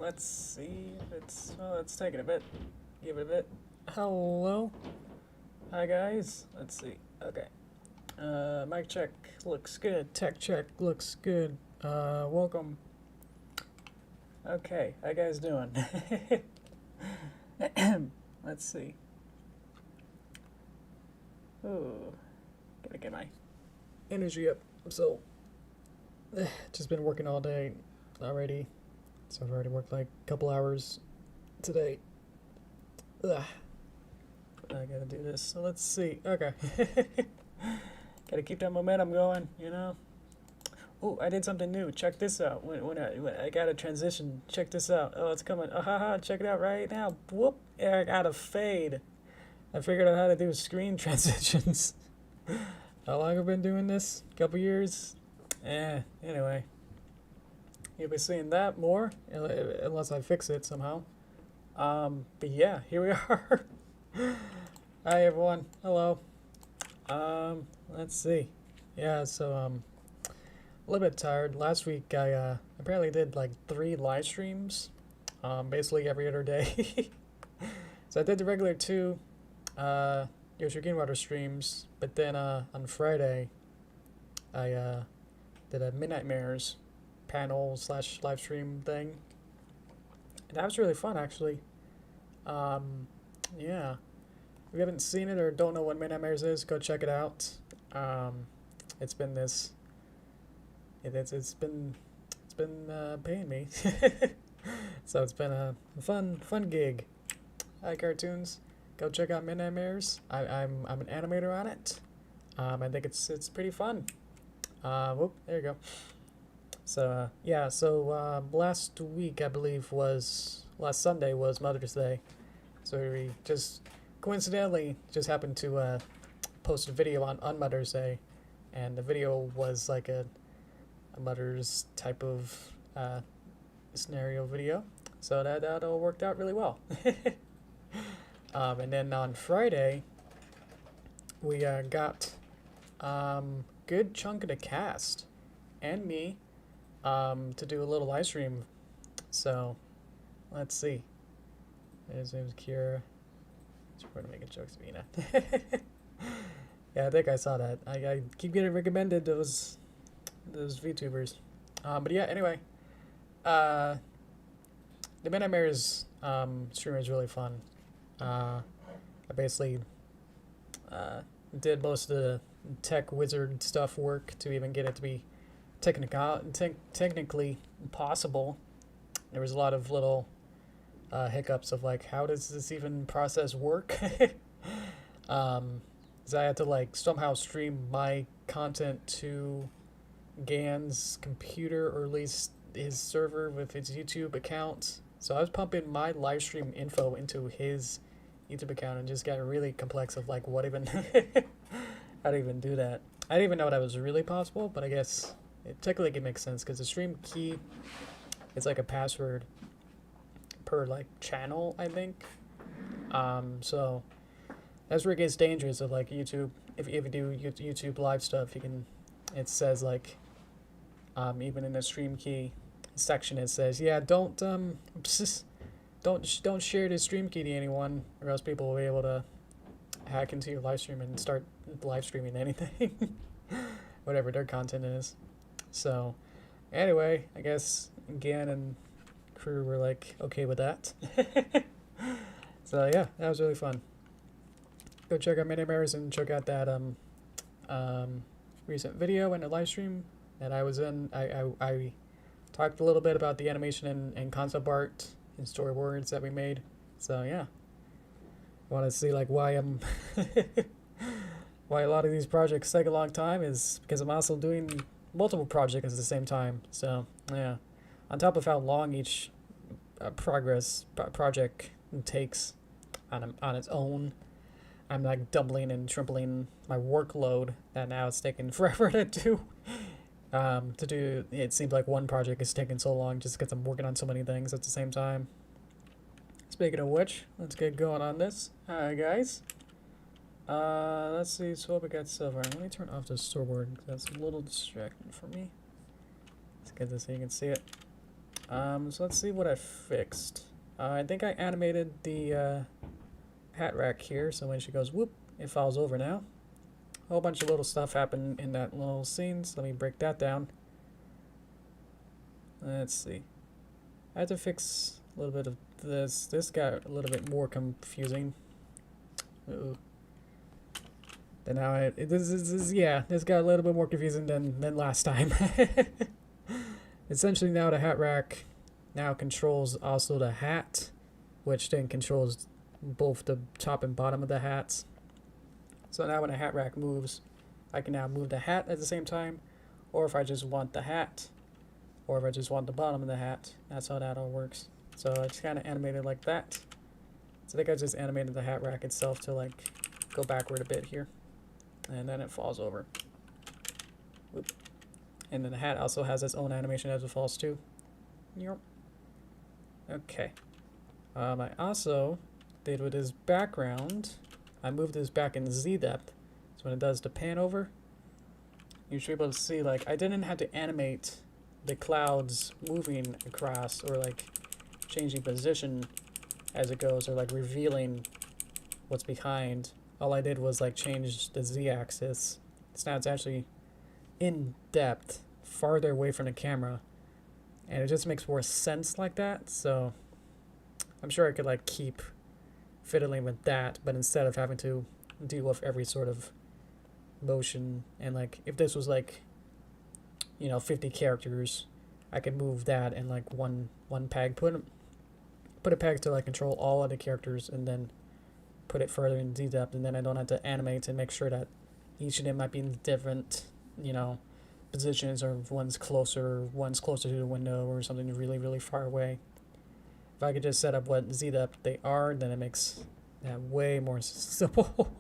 let's see if it's, well, let's take it a bit. Give it a bit. Hello. Hi guys. Let's see. Okay. Mic check looks good. Tech check looks good. Welcome. Okay, how you guys doing? Let's see. Ooh, gotta get my energy up. So, just been working all day already. So I've already worked like a couple hours today. Ugh. I gotta do this. So let's see. Okay. Gotta keep that momentum going, you know. Oh, I did something new. Check this out. When I got a transition, check this out. Oh, it's coming. Oh, haha, check it out right now. Whoop. I got a fade. I figured out how to do screen transitions. How long have I been doing this? Couple years? Anyway. You'll be seeing that more, unless I fix it somehow. But yeah, here we are. Hi everyone. Hello. Let's see. Yeah, so a little bit tired. Last week I apparently did like 3 live streams, basically every other day. So I did the regular 2 Yoshi Greenwater streams, but then on Friday I did a Midnight Mares panel / live stream thing. And that was really fun actually. Yeah. If you haven't seen it or don't know what Midnight Mares is, go check it out. It's been this. It's been paying me, so it's been a fun gig. Hi cartoons, go check out Midnight Mares. I'm an animator on it. I think it's pretty fun. Whoop, there you go. So yeah, so last week I believe last Sunday was Mother's Day, so we just coincidentally just happened to post a video on Mother's Day, and the video was like a mother's type of scenario video, so that all worked out really well. And then on Friday we got good chunk of the cast and me to do a little live stream. So let's see. His name's Kira. We're making jokes, Vina. Yeah, I think I saw that. I keep getting recommended those VTubers. But yeah, anyway. The Midnight Mares stream is really fun. I basically did most of the tech wizard stuff work to even get it to be technically possible. There was a lot of little hiccups of like, how does this even process work? So I had to like somehow stream my content to Gan's computer, or at least his server with his YouTube account. So I was pumping my live stream info into his YouTube account, and just got really complex of like what even how to even do that. I didn't even know that was really possible, but I guess it technically makes sense because the stream key is like a password per like channel, I think. So that's where it gets dangerous of like YouTube. If you do YouTube live stuff, you can. It says like, even in the stream key section, it says, yeah, don't share the stream key to anyone, or else people will be able to hack into your live stream and start live streaming anything, whatever their content is. So anyway, I guess Gan and crew were like okay with that. So yeah, that was really fun. Go check out Midnight Mares and check out that recent video and a live stream that I was in. I talked a little bit about the animation and concept art and storyboards that we made. So yeah, I want to see like why I'm why a lot of these projects take a long time is because I'm also doing multiple projects at the same time. So yeah, on top of how long each project takes on its own, I'm like doubling and tripling my workload that now it's taking forever to do. It seems like one project is taking so long just because I'm working on so many things at the same time. Speaking of which, let's get going on this. Hi guys. Let's see, so we got silver. Let me turn off the storyboard because that's a little distracting for me. Let's get this so you can see it. So let's see what I fixed. I think I animated the hat rack here, so when she goes whoop, it falls over now. A whole bunch of little stuff happened in that little scene, so let me break that down. Let's see. I had to fix a little bit of this. This got a little bit more confusing. Uh-oh. Then now this got a little bit more confusing than last time. Essentially now the hat rack now controls also the hat, which then controls both the top and bottom of the hats. So now when a hat rack moves, I can now move the hat at the same time, or if I just want the hat, or if I just want the bottom of the hat. That's how that all works. So I just kind of animated like that. So I think I just animated the hat rack itself to like go backward a bit here. And then it falls over. Whoop. And then the hat also has its own animation as it falls too. Yep. Okay. I also did with this background, I moved this back in Z depth. So when it does the pan over, you should be able to see like I didn't have to animate the clouds moving across or like changing position as it goes or like revealing what's behind. All I did was like change the z-axis. So now it's actually in depth, farther away from the camera, and it just makes more sense like that. So I'm sure I could like keep fiddling with that, but instead of having to deal with every sort of motion, and like if this was like, you know, 50 characters, I could move that in like one peg, put a peg to like control all of the characters, and then put it further in Z depth, and then I don't have to animate and make sure that each of them might be in different, you know, positions, or one's closer to the window or something really, really far away. If I could just set up what Z depth they are, then it makes that way more simple.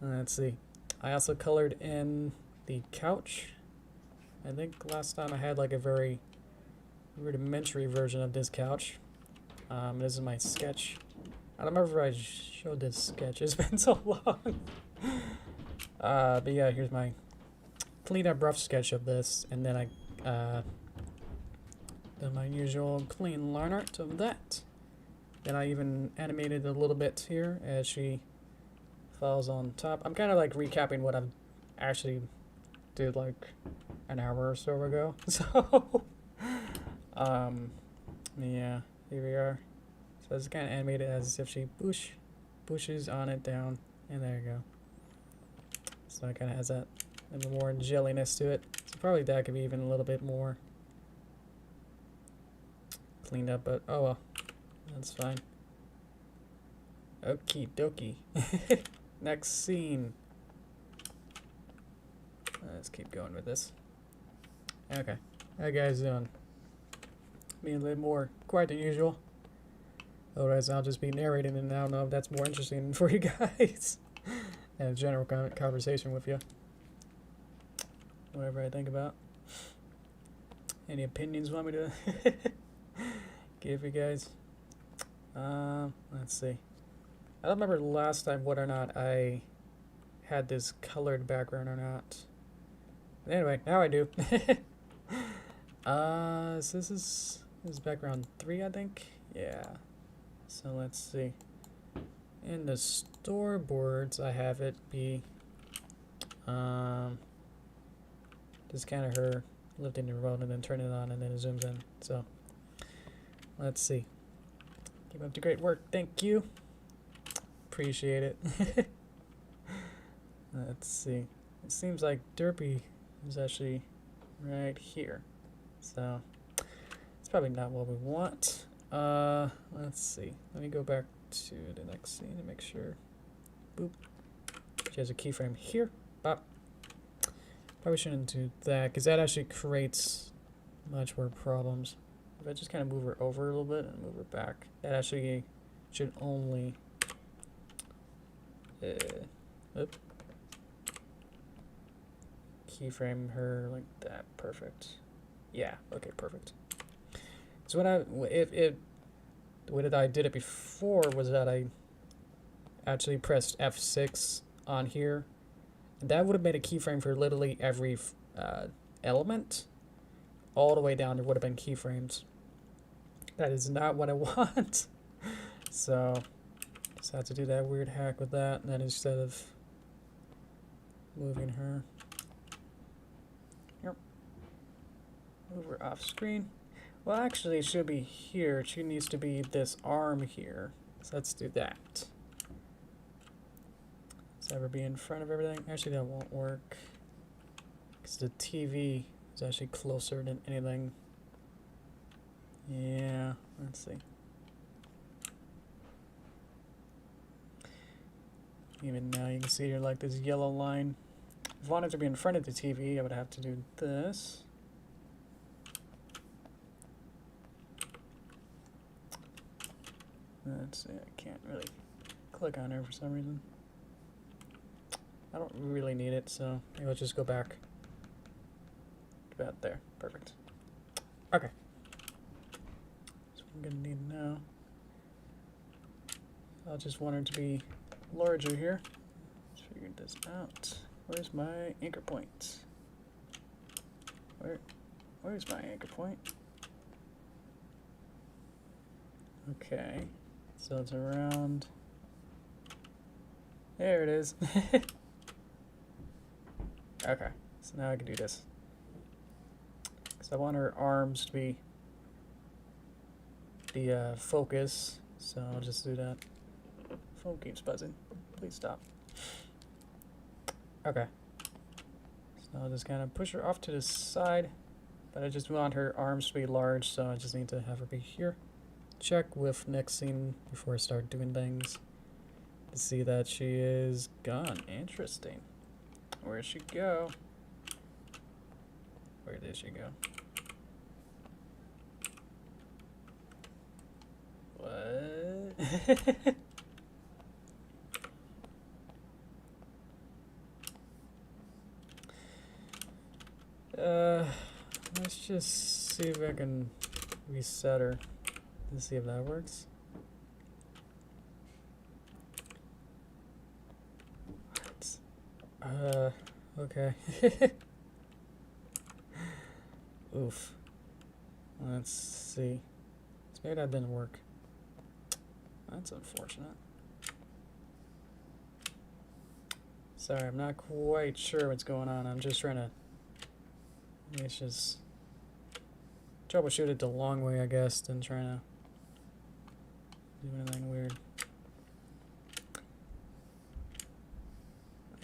Let's see. I also colored in the couch. I think last time I had like a very rudimentary version of this couch. This is my sketch. I don't remember if I showed this sketch. It's been so long. But yeah, here's my clean up rough sketch of this, and then I did my usual clean line art of that. Then I even animated a little bit here as she falls on top. I'm kind of like recapping what I've actually did like an hour or so ago. So, yeah, here we are. So it's kind of animated as if she pushes on it down, and there you go. So it kind of has that a little more jelliness to it. So probably that could be even a little bit more cleaned up, but oh well, that's fine. Okie dokie. Next scene. Let's keep going with this. Okay, how you guys doing? Being a little more quiet than usual. Otherwise, I'll just be narrating, and I don't know if that's more interesting for you guys. And a general conversation with you. Whatever I think about. Any opinions you want me to give you guys? Let's see. I don't remember last time whether or not I had this colored background or not. But anyway, now I do. So this is background 3, I think. Yeah. So let's see. In the storyboards, I have it be just kind of her lifting the remote and then turning it on, and then it zooms in. So let's see. Keep up the great work. Thank you. Appreciate it. Let's see. It seems like Derpy is actually right here. So it's probably not what we want. Let's see. Let me go back to the next scene to make sure. Boop. She has a keyframe here. Bop. Probably shouldn't do that, because that actually creates much more problems. If I just kind of move her over a little bit and move her back, that actually should only keyframe her like that. Perfect. Yeah. Okay. Perfect. So what the way that I did it before was that I actually pressed F6 on here, and that would have made a keyframe for literally every element. all the way down, there would have been keyframes. That is not what I want. So just had to do that weird hack with that. And then instead of moving her, yep, move her off screen. Well, actually, she'll be here. She needs to be this arm here. So let's do that. Let's have her be in front of everything. Actually, that won't work, because the TV is actually closer than anything. Yeah, let's see. Even now you can see here like this yellow line. If I wanted to be in front of the TV, I would have to do this. Let's see, I can't really click on her for some reason. I don't really need it, so maybe I'll just go back. About there. Perfect. Okay. So I'm gonna need now. I'll just want her to be larger here. Let's figure this out. Where's my anchor point? Where's my anchor point? Okay. So it's around. There it is. Okay. So now I can do this. Because I want her arms to be the focus. So I'll just do that. Phone keeps buzzing. Please stop. Okay. So I'll just kind of push her off to the side. But I just want her arms to be large, so I just need to have her be here. Check with next scene before I start doing things. To see that she is gone. Interesting. Where'd she go? Where did she go? What? Let's just see if I can reset her and see if that works. What? Okay. Oof. Let's see. Maybe that didn't work. That's unfortunate. Sorry, I'm not quite sure what's going on. I'm just trying to... Let's just troubleshoot it the long way, I guess, than trying to do anything weird.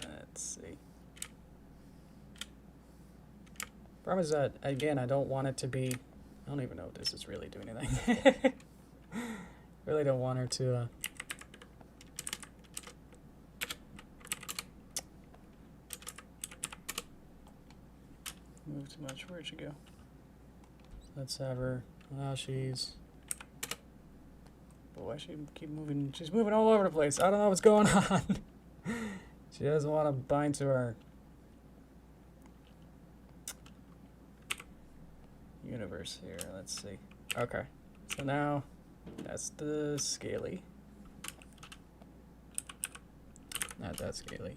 Let's see. Problem is that, again, I don't want it to be... I don't even know if this is really doing anything. Really don't want her to... move too much. Where'd she go? Let's have her. Now she's... Boy, she keep moving. She's moving all over the place. I don't know what's going on. She doesn't want to bind to our universe here. Let's see. Okay. So now that's the scaly. Not that scaly.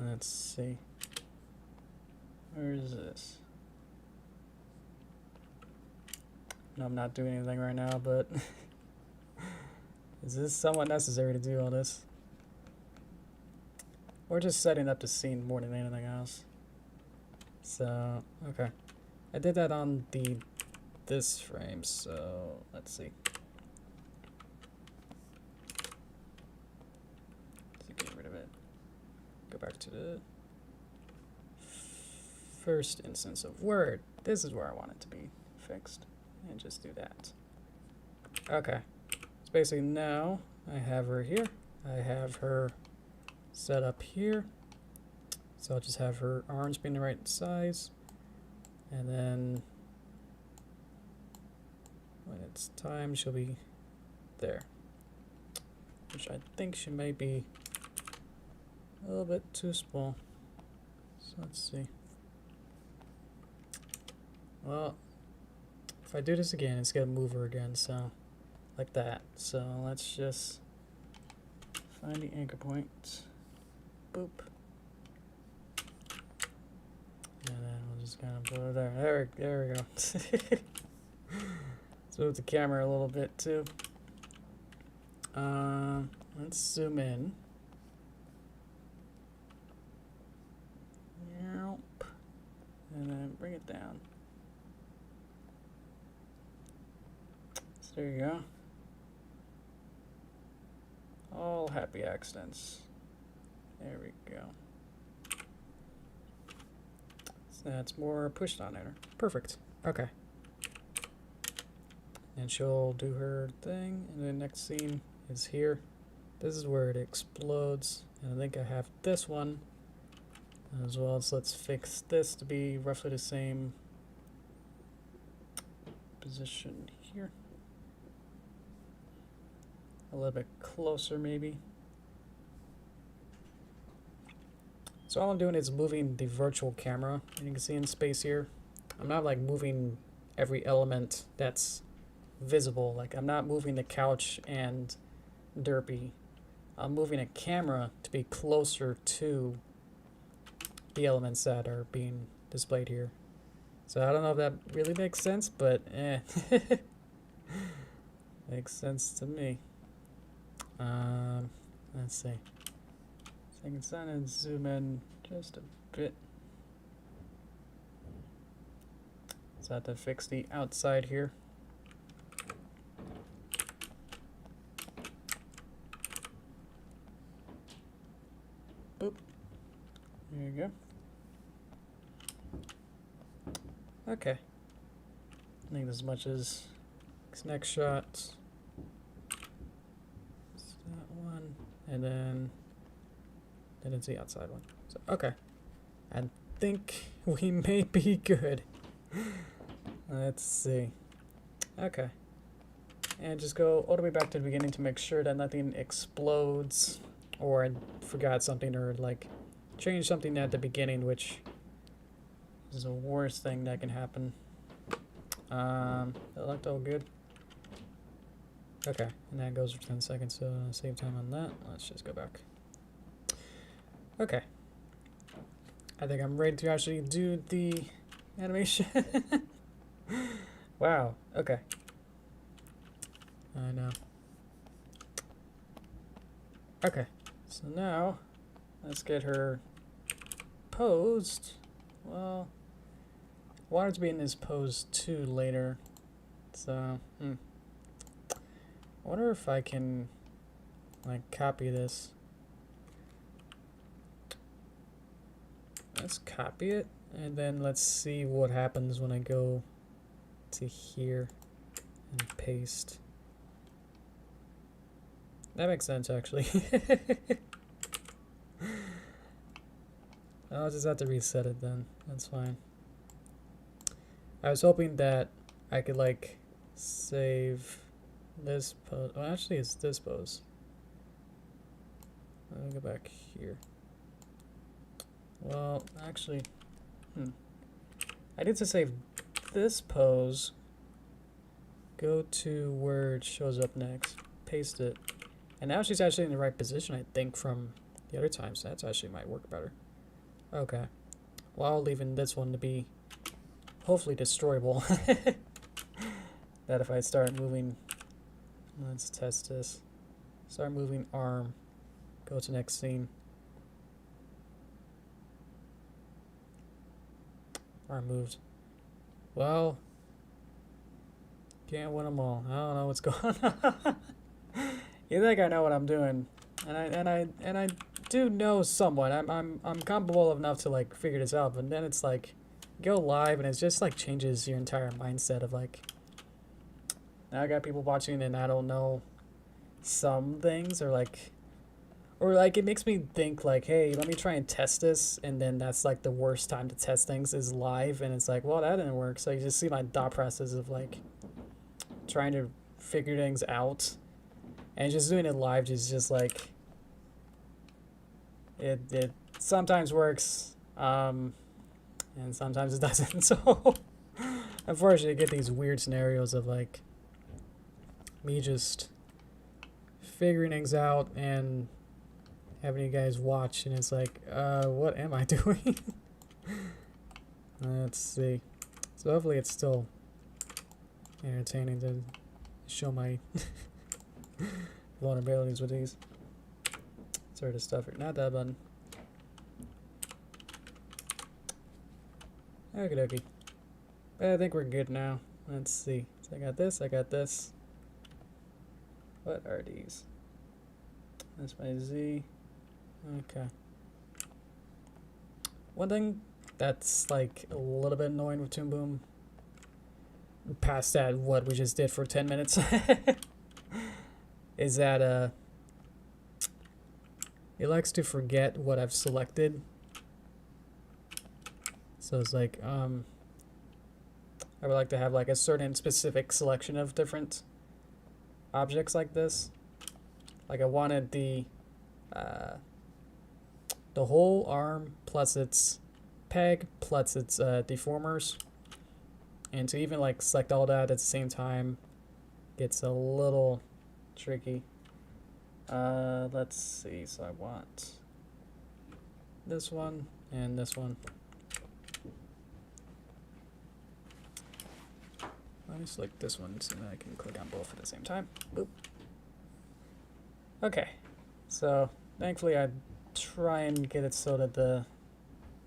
Let's see. Where is this? No, I'm not doing anything right now, but is this somewhat necessary to do all this? Or just setting up the scene more than anything else. So, okay. I did that on this frame, so let's see. Let's get rid of it. Go back to the first instance of Word. This is where I want it to be fixed. And just do that. Okay. So basically now I have her here. I have her set up here. So I'll just have her arms being the right size. And then when it's time, she'll be there. Which I think she may be a little bit too small. So let's see. Well, if I do this again, it's gonna move her again, so like that. So let's just find the anchor point. Boop. just kind of put it there. There we go. Let's move the camera a little bit too. Let's zoom in. Yep. And then bring it down. So there you go. All happy accidents. There we go. So that's more push on there. Perfect. Okay. And she'll do her thing, and the next scene is here. This is where it explodes, and I think I have this one as well. So let's fix this to be roughly the same position here. A little bit closer maybe. So all I'm doing is moving the virtual camera, and you can see in space here, I'm not like moving every element that's visible. Like I'm not moving the couch and Derpy. I'm moving a camera to be closer to the elements that are being displayed here. So I don't know if that really makes sense, but makes sense to me. Let's see. Second sun and zoom in just a bit. So I have to fix the outside here. Boop. There you go. Okay. I think as much as this next shot. It's that one. And then it's the outside one. So okay. I think we may be good. Let's see. Okay. And just go all the way back to the beginning to make sure that nothing explodes or I forgot something or like change something at the beginning, which is the worst thing that can happen. That looked all good. Okay, and that goes for 10 seconds, so save time on that. Let's just go back. Okay. I think I'm ready to actually do the animation. Wow, okay. I know. Okay, so now let's get her posed. Well, I wanted to be in this pose too later. So, I wonder if I can like copy this. Let's copy it and then let's see what happens when I go to here and paste. That makes sense actually. I'll just have to reset it then. That's fine. I was hoping that I could like save this pose. Well, actually it's this pose. Let me go back here. Well, actually, I need to save this pose. Go to where it shows up next. Paste it. And now she's actually in the right position, I think, from the other times. So that's actually might work better. Okay. While leaving this one to be hopefully destroyable. That if I start moving, let's test this. Start moving arm. Go to next scene. Arm moved. Well, can't win them all. I don't know what's going on. You think I know what I'm doing, and I do know somewhat. I'm comfortable enough to like figure this out, but then it's like go live and it's just like changes your entire mindset of like now I got people watching and I don't know some things or like it makes me think like, hey, let me try and test this, and then that's like the worst time to test things is live, and it's like, well, that didn't work. So you just see my thought process of like trying to figure things out, and just doing it live is just like it sometimes works, and sometimes it doesn't. So unfortunately, I get these weird scenarios of like me just figuring things out and having you guys watch, and it's like, what am I doing? Let's see. So hopefully it's still entertaining to show my vulnerabilities with these sort of stuff. Not that button. Okie dokie. But I think we're good now. Let's see. So I got this, I got this. What are these? That's my Z. Okay. One thing that's like a little bit annoying with Toon Boom, past that what we just did for 10 minutes, is that it likes to forget what I've selected. So it's like I would like to have like a certain specific selection of different objects like this. Like I wanted the whole arm plus its peg plus its deformers, and to even like select all that at the same time gets a little tricky. Let's see. So I want this one and this one. Let me select this one so that I can click on both at the same time. Boop. Okay, so thankfully I try and get it so that the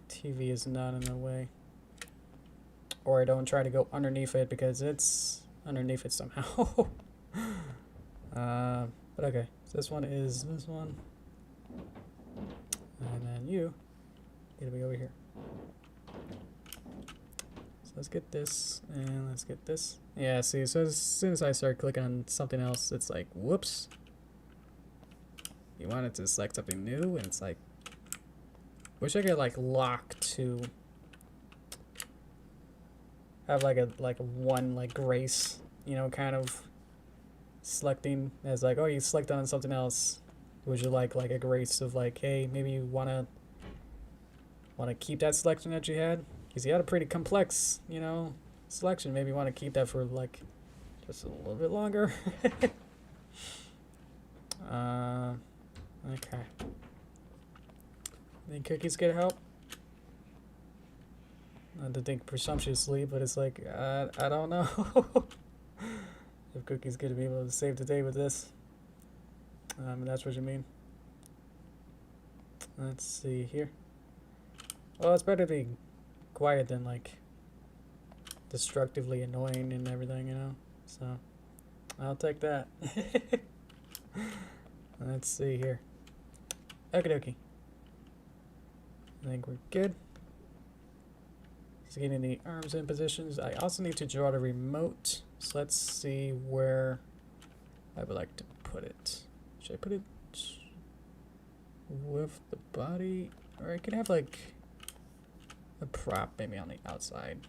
TV is not in the way, or I don't try to go underneath it because it's underneath it somehow. But okay, so this one is this one, and then you get to be over here. So let's get this, and let's get this. Yeah, see, so as soon as I start clicking on something else, it's like, whoops. You wanted to select something new, and it's like, wish I could like lock to have like a one like grace, you know, kind of selecting as like, oh, you select on something else. Would you like a grace of like, hey, maybe you wanna keep that selection that you had? Because you had a pretty complex, you know, selection. Maybe you want to keep that for like just a little bit longer. Okay. Think cookies could help? Not to think presumptuously, but it's like, I don't know if cookies gonna be able to save the day with this. That's what you mean. Let's see here. Well, it's better to be quiet than like destructively annoying and everything, you know? So, I'll take that. Let's see here. Okie dokie. I think we're good. So getting the arms in positions. I also need to draw the remote. So let's see where I would like to put it. Should I put it with the body? Or I could have like a prop maybe on the outside.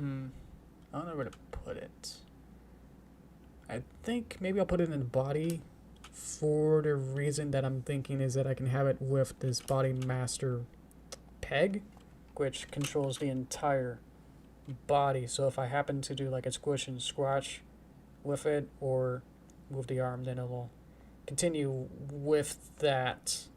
I don't know where to put it. I think maybe I'll put it in the body for the reason that I'm thinking is that I can have it with this body master peg, which controls the entire body. So if I happen to do like a squish and squash with it or with the arm, then it will continue with that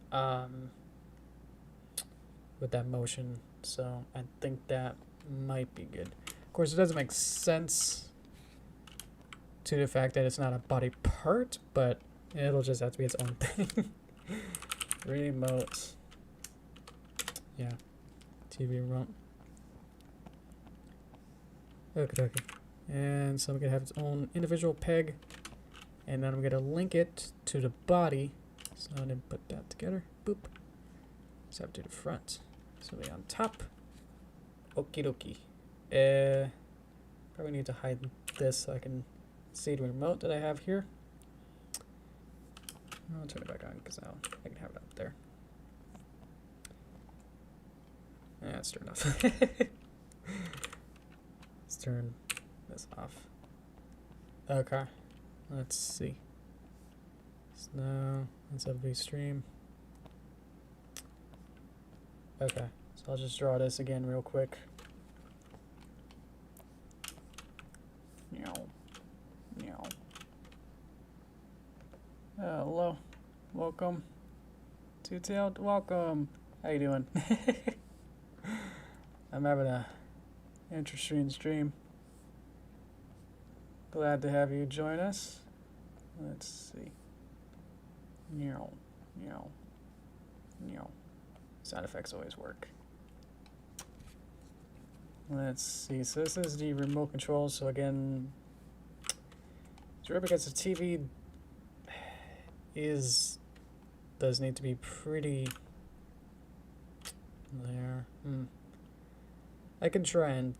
motion. So I think that might be good. Of course, it doesn't make sense to the fact that it's not a body part, but it'll just have to be its own thing. Remote. Yeah. TV remote. Okay. And so I'm going to have its own individual peg. And then I'm going to link it to the body. So I'm going to put that together. Boop. Let's have it to the front. So it'll be on top. Okie dokie. Probably need to hide this so I can see the remote that I have here. I'll turn it back on because now I can have it up there. Yeah, that's turned off. Let's turn this off. Okay, let's see. So now let's have the stream. Okay, so I'll just draw this again real quick. Meow. Meow. Hello. Welcome. Two-tailed, welcome. How you doing? I'm having a interesting stream. Glad to have you join us. Let's see. Meow, meow, meow. Sound effects always work. Let's see. So this is the remote control. So again, it's really because the TV does need to be pretty there. I can try and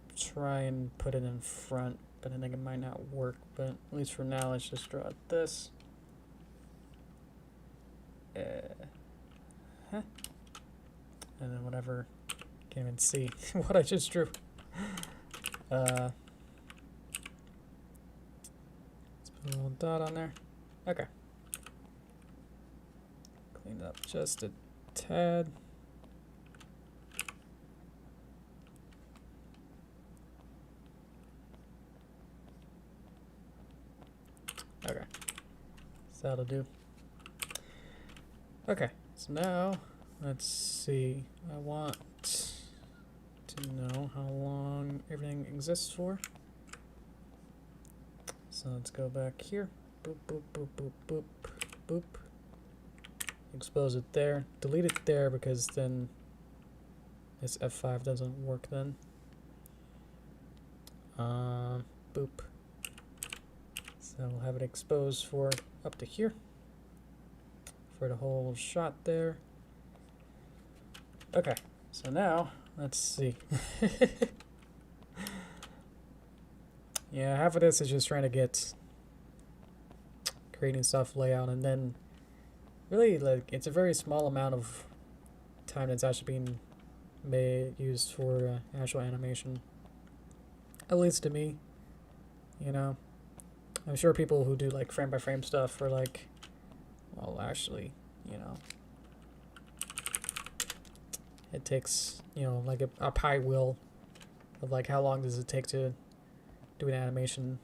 put it in front, but I think it might not work. But at least for now, let's just draw this. And then whatever. Can't even see what I just drew. Let's put a little dot on there. Okay. Clean it up just a tad. Okay. So that'll do. Okay. So now, let's see. I want to know how long everything exists for. So let's go back here. Boop, boop, boop, boop, boop, boop. Expose it there. Delete it there because then this F5 doesn't work then. Boop. So we'll have it exposed for up to here. For the whole shot there. Okay, so now, let's see. Yeah, half of this is just trying to get creating stuff layout, and then really, like, it's a very small amount of time that's actually being used for actual animation. At least to me, you know. I'm sure people who do like frame by frame stuff are like, well, actually, you know, it takes, you know, like a pie wheel of like how long does it take to do an animation,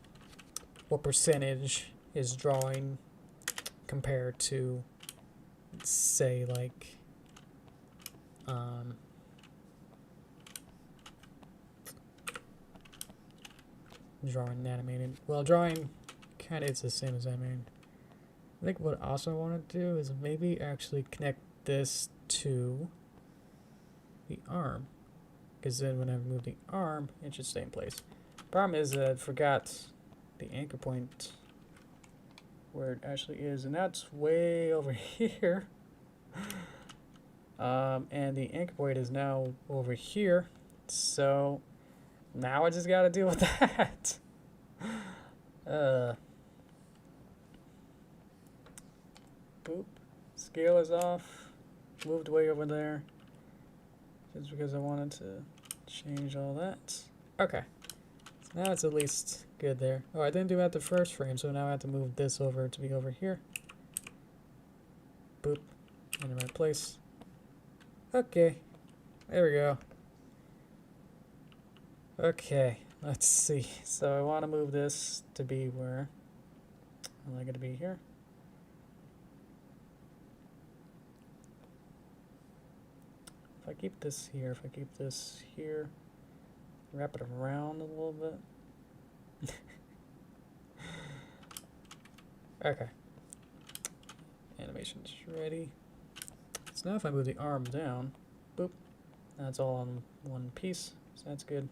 what percentage is drawing compared to, say, like drawing and animated. Well, drawing kind of is the same as animating. I think what also I want to do is maybe actually connect this to the arm, because then when I move the arm, it should stay in place. Problem is that I forgot the anchor point where it actually is, and that's way over here. And the anchor point is now over here, so now I just gotta deal with that. Boop. Scale is off. Moved way over there. Just because I wanted to change all that. Okay. So now it's at least good there. Oh, I didn't do that the first frame, so now I have to move this over to be over here. Boop. In the right place. Okay. There we go. Okay. Let's see. So I want to move this to be where? I like it to be here. If I keep this here, if I keep this here, wrap it around a little bit. Okay. Animation's ready. So now if I move the arm down, boop, that's all on one piece, so that's good.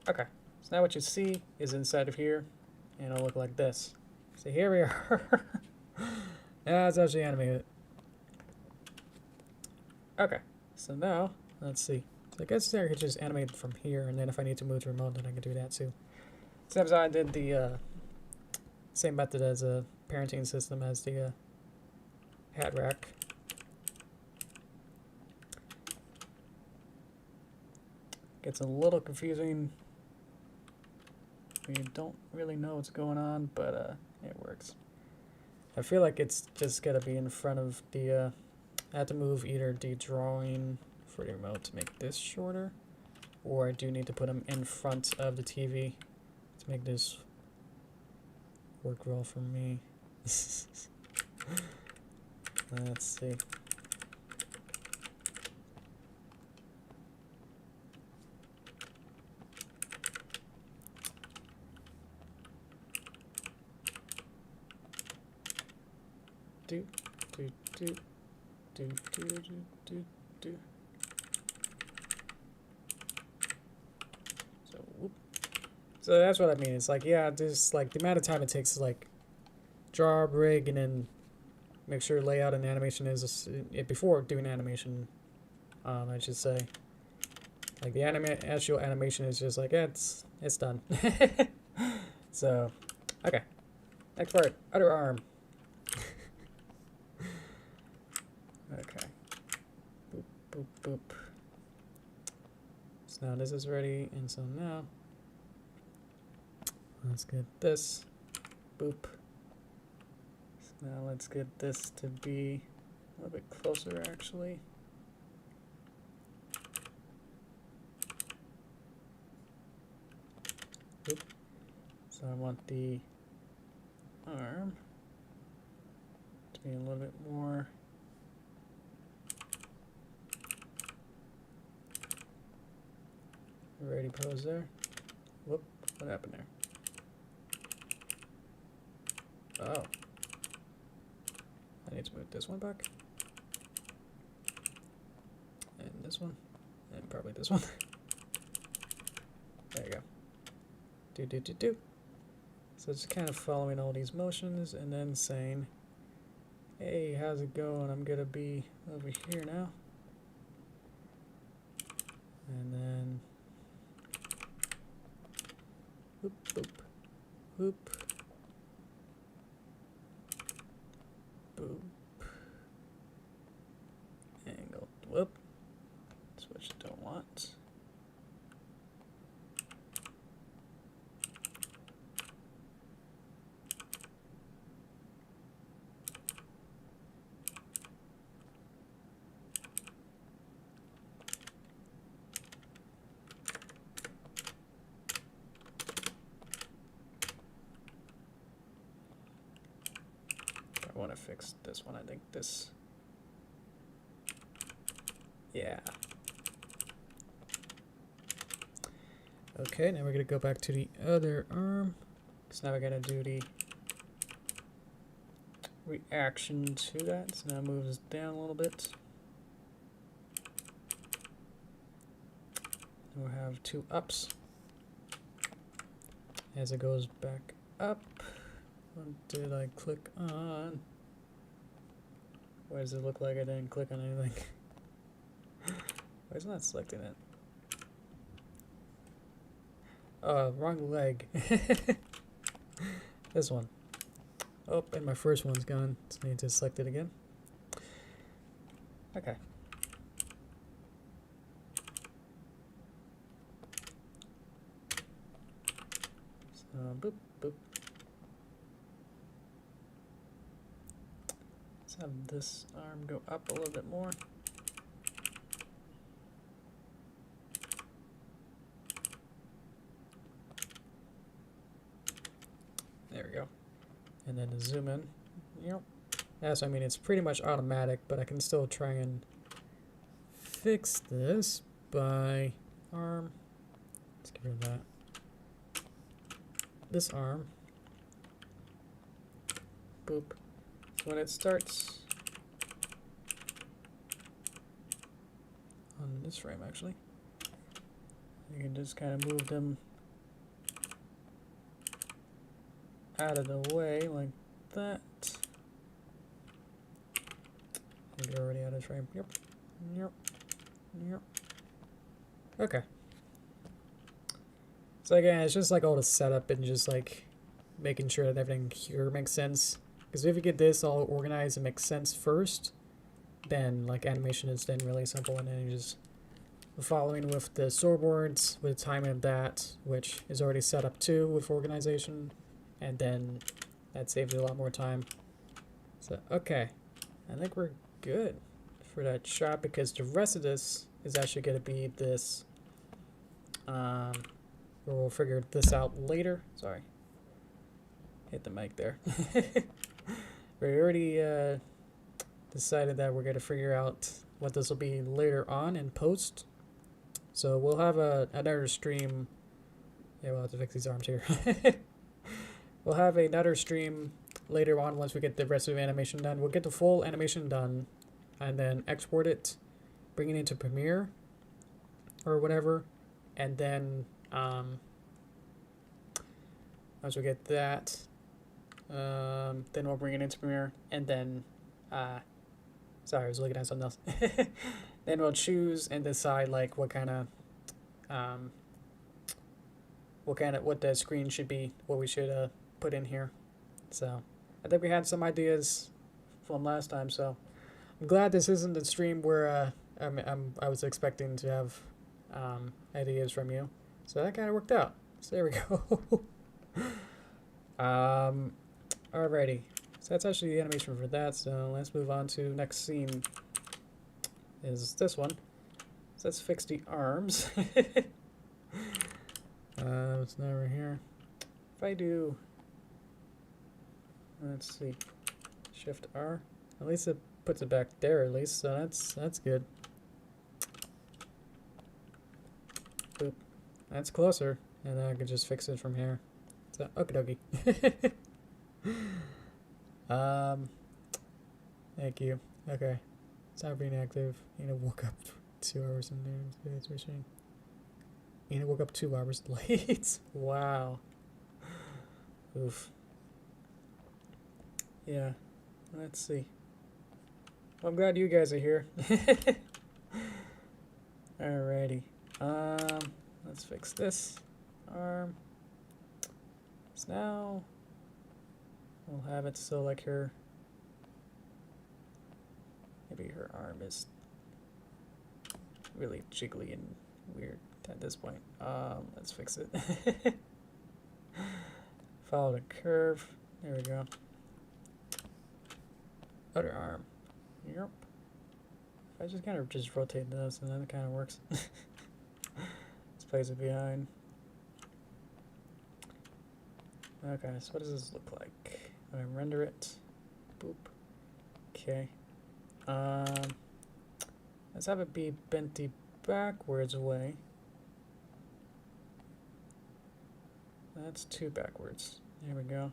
Okay, so now what you see is inside of here, and it'll look like this. So here we are. Yeah, it's actually animated. Okay, so now, let's see. So I guess I could just animate from here, and then if I need to move the remote, then I can do that too. Except I did the same method as a parenting system as the hat rack. Gets a little confusing. You don't really know what's going on, but it works. I feel like it's just gotta be in front of the I have to move either the drawing for the remote to make this shorter, or I do need to put them in front of the TV to make this work well for me. Let's see. do, do, do, do, do, do. So, whoop. So that's what I mean. It's like, yeah, just like the amount of time it takes to like draw, rig, and then make sure layout and animation is before doing animation. I should say, like the actual animation is just like, yeah, it's done. So, okay. Next part, other arm. Okay. Boop, boop, boop. So now this is ready, and so now let's get this. Boop. So now let's get this to be a little bit closer, actually. Boop. So I want the arm to be a little bit more ready pose there. Whoop, what happened there? Oh. I need to move this one back. And this one. And probably this one. There you go. Do, do, do, do. So it's kind of following all these motions and then saying, hey, how's it going? I'm gonna be over here now. And then whoop, whoop, whoop, boop, angle, whoop, switch don't want. I want to fix this one. I think this. Yeah. Okay, now we're going to go back to the other arm. So now we're going to do the reaction to that. So now it moves down a little bit. And we'll have two ups as it goes back up. What did I click on? Why does it look like I didn't click on anything? Why is it not selecting it? Wrong leg. This one. Oh, and my first one's gone. So I need to select it again. Okay. So, boop, boop. Let's have this arm go up a little bit more. There we go. And then to zoom in. Yep. Yeah, so I mean, it's pretty much automatic, but I can still try and fix this by arm. Let's get rid of that. This arm. Boop. So when it starts on this frame, actually, you can just kind of move them out of the way like that. You're already out of frame. Yep. Yep. Yep. Okay. So again, it's just like all the setup and just like making sure that everything here makes sense. Because if you get this all organized and makes sense first, then like animation is then really simple, and then you just following with the storyboards with timing of that, which is already set up too with organization, and then that saves you a lot more time. So okay, I think we're good for that shot, because the rest of this is actually going to be this. We'll figure this out later. Sorry, hit the mic there. We already decided that we're going to figure out what this will be later on in post. So we'll have another stream. Yeah, we'll have to fix these arms here. We'll have another stream later on, once we get the rest of the animation done, we'll get the full animation done and then export it, bring it into Premiere or whatever, and then once we get that, then we'll bring it into Premiere, and then sorry, I was looking at something else. Then we'll choose and decide like what the screen should be, what we should put in here. So I think we had some ideas from last time, so I'm glad this isn't the stream where I was expecting to have ideas from you. So that kind of worked out. So there we go. Alrighty. So that's actually the animation for that. So let's move on to next scene. Is this one. So let's fix the arms. It's not right here. If I do, let's see, Shift R. At least it puts it back there. At least, so that's good. Boop. That's closer, and then I can just fix it from here. So okie dokie. Thank you. Okay. Stop being active. Woke up 2 hours in there. It's machine. Woke up 2 hours late. Wow. Oof. Yeah. Let's see. Well, I'm glad you guys are here. Alrighty. Let's fix this arm. So now we'll have it so like maybe her arm is really jiggly and weird at this point. Let's fix it. Follow the curve. There we go. Other arm. Yep. If I just kind of just rotate this, and then it kind of works. Let's place it behind. Okay, so what does this look like? When I render it. Boop. Okay. Let's have it be bent the backwards way. That's too backwards. There we go.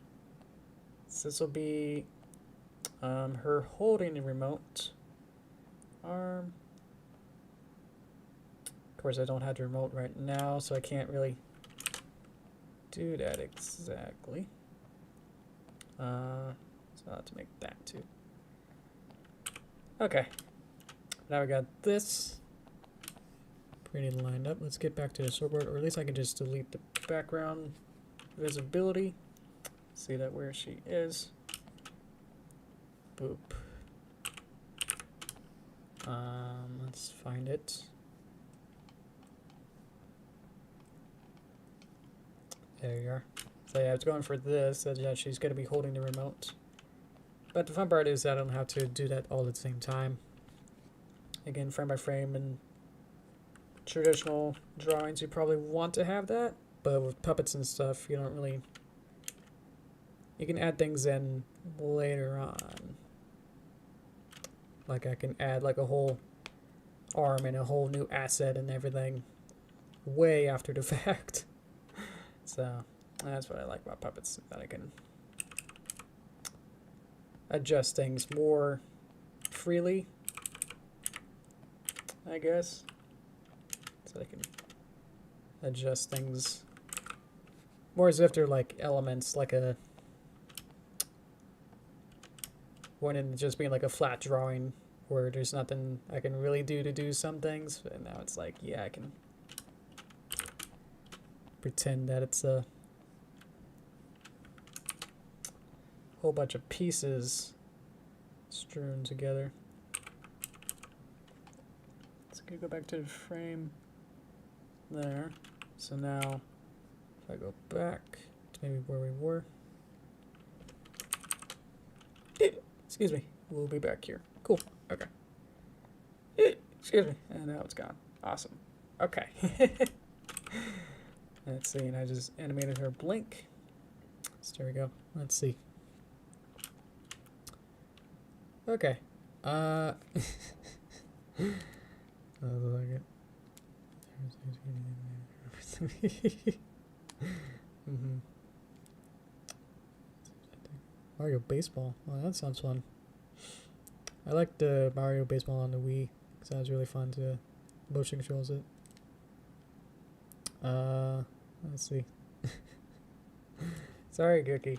So this will be her holding the remote arm. Of course, I don't have the remote right now, so I can't really do that exactly. So I'll have to make that too. Okay. Now we got this pretty lined up. Let's get back to the storyboard, or at least I can just delete the background visibility. See that where she is. Boop. Let's find it. There you are. So yeah, I was going for this. So yeah, she's going to be holding the remote. But the fun part is that I don't have to do that all at the same time. Again, frame by frame, and traditional drawings, you probably want to have that. But with puppets and stuff, you don't really... You can add things in later on. Like I can add like a whole arm and a whole new asset and everything way after the fact. So that's what I like about puppets, that I can adjust things more freely, I guess. So I can adjust things more as if they're like elements, like a one in just being like a flat drawing where there's nothing I can really do to do some things. And now it's like, yeah, I can pretend that it's a whole bunch of pieces strewn together. Let's go back to the frame there. So now if I go back to maybe where we were. Excuse me, we'll be back here. Cool, okay. Excuse me, and now it's gone. Awesome. Okay. Let's see, and I just animated her blink. So there we go. Let's see. Okay. I like it. Mario Baseball. Oh, that sounds fun. I liked the Mario Baseball on the Wii, because that was really fun to motion controls it. Let's see. Sorry, Gookie.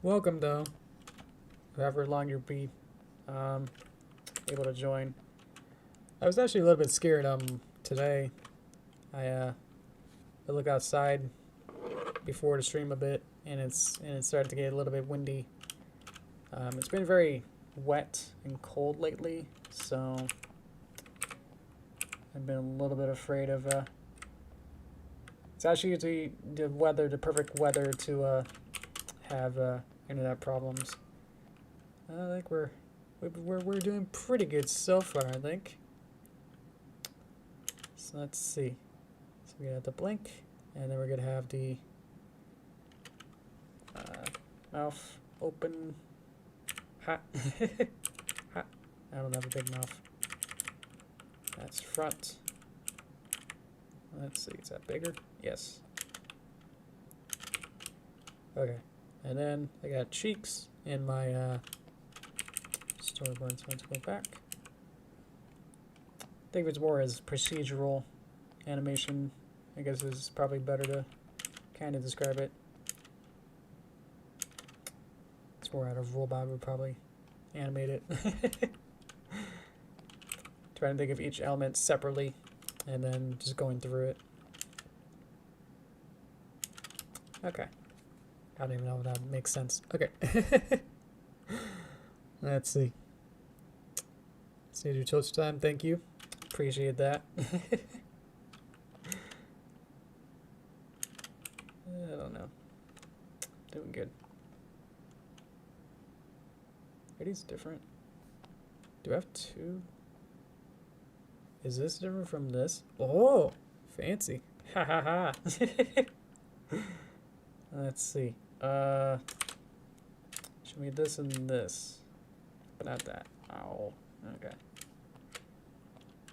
Welcome, though. However long you'll be able to join. I was actually a little bit scared today. I looked outside before the stream a bit, and it started to get a little bit windy. It's been very wet and cold lately, so I've been a little bit afraid of it's actually the perfect weather to have internet problems. I think we're doing pretty good so far, I think. So let's see. So we got the blink, and then we're gonna have the mouth open. Ha. Ha. I don't have a big mouth. That's front. Let's see, is that bigger? Yes. Okay. And then I got cheeks in my storyboard, so let's go back. I think it's more as procedural animation, I guess is probably better to kind of describe it. It's more out of robot would probably animate it. Trying to think of each element separately and then just going through it. Okay. I don't even know if that makes sense. Okay. Let's see. Stage your toast time, thank you. Appreciate that. I don't know. Doing good. Are these different? Do I have two? Is this different from this? Oh, fancy. Ha ha ha. Let's see. Show me this and this. But not that. Ow. Okay.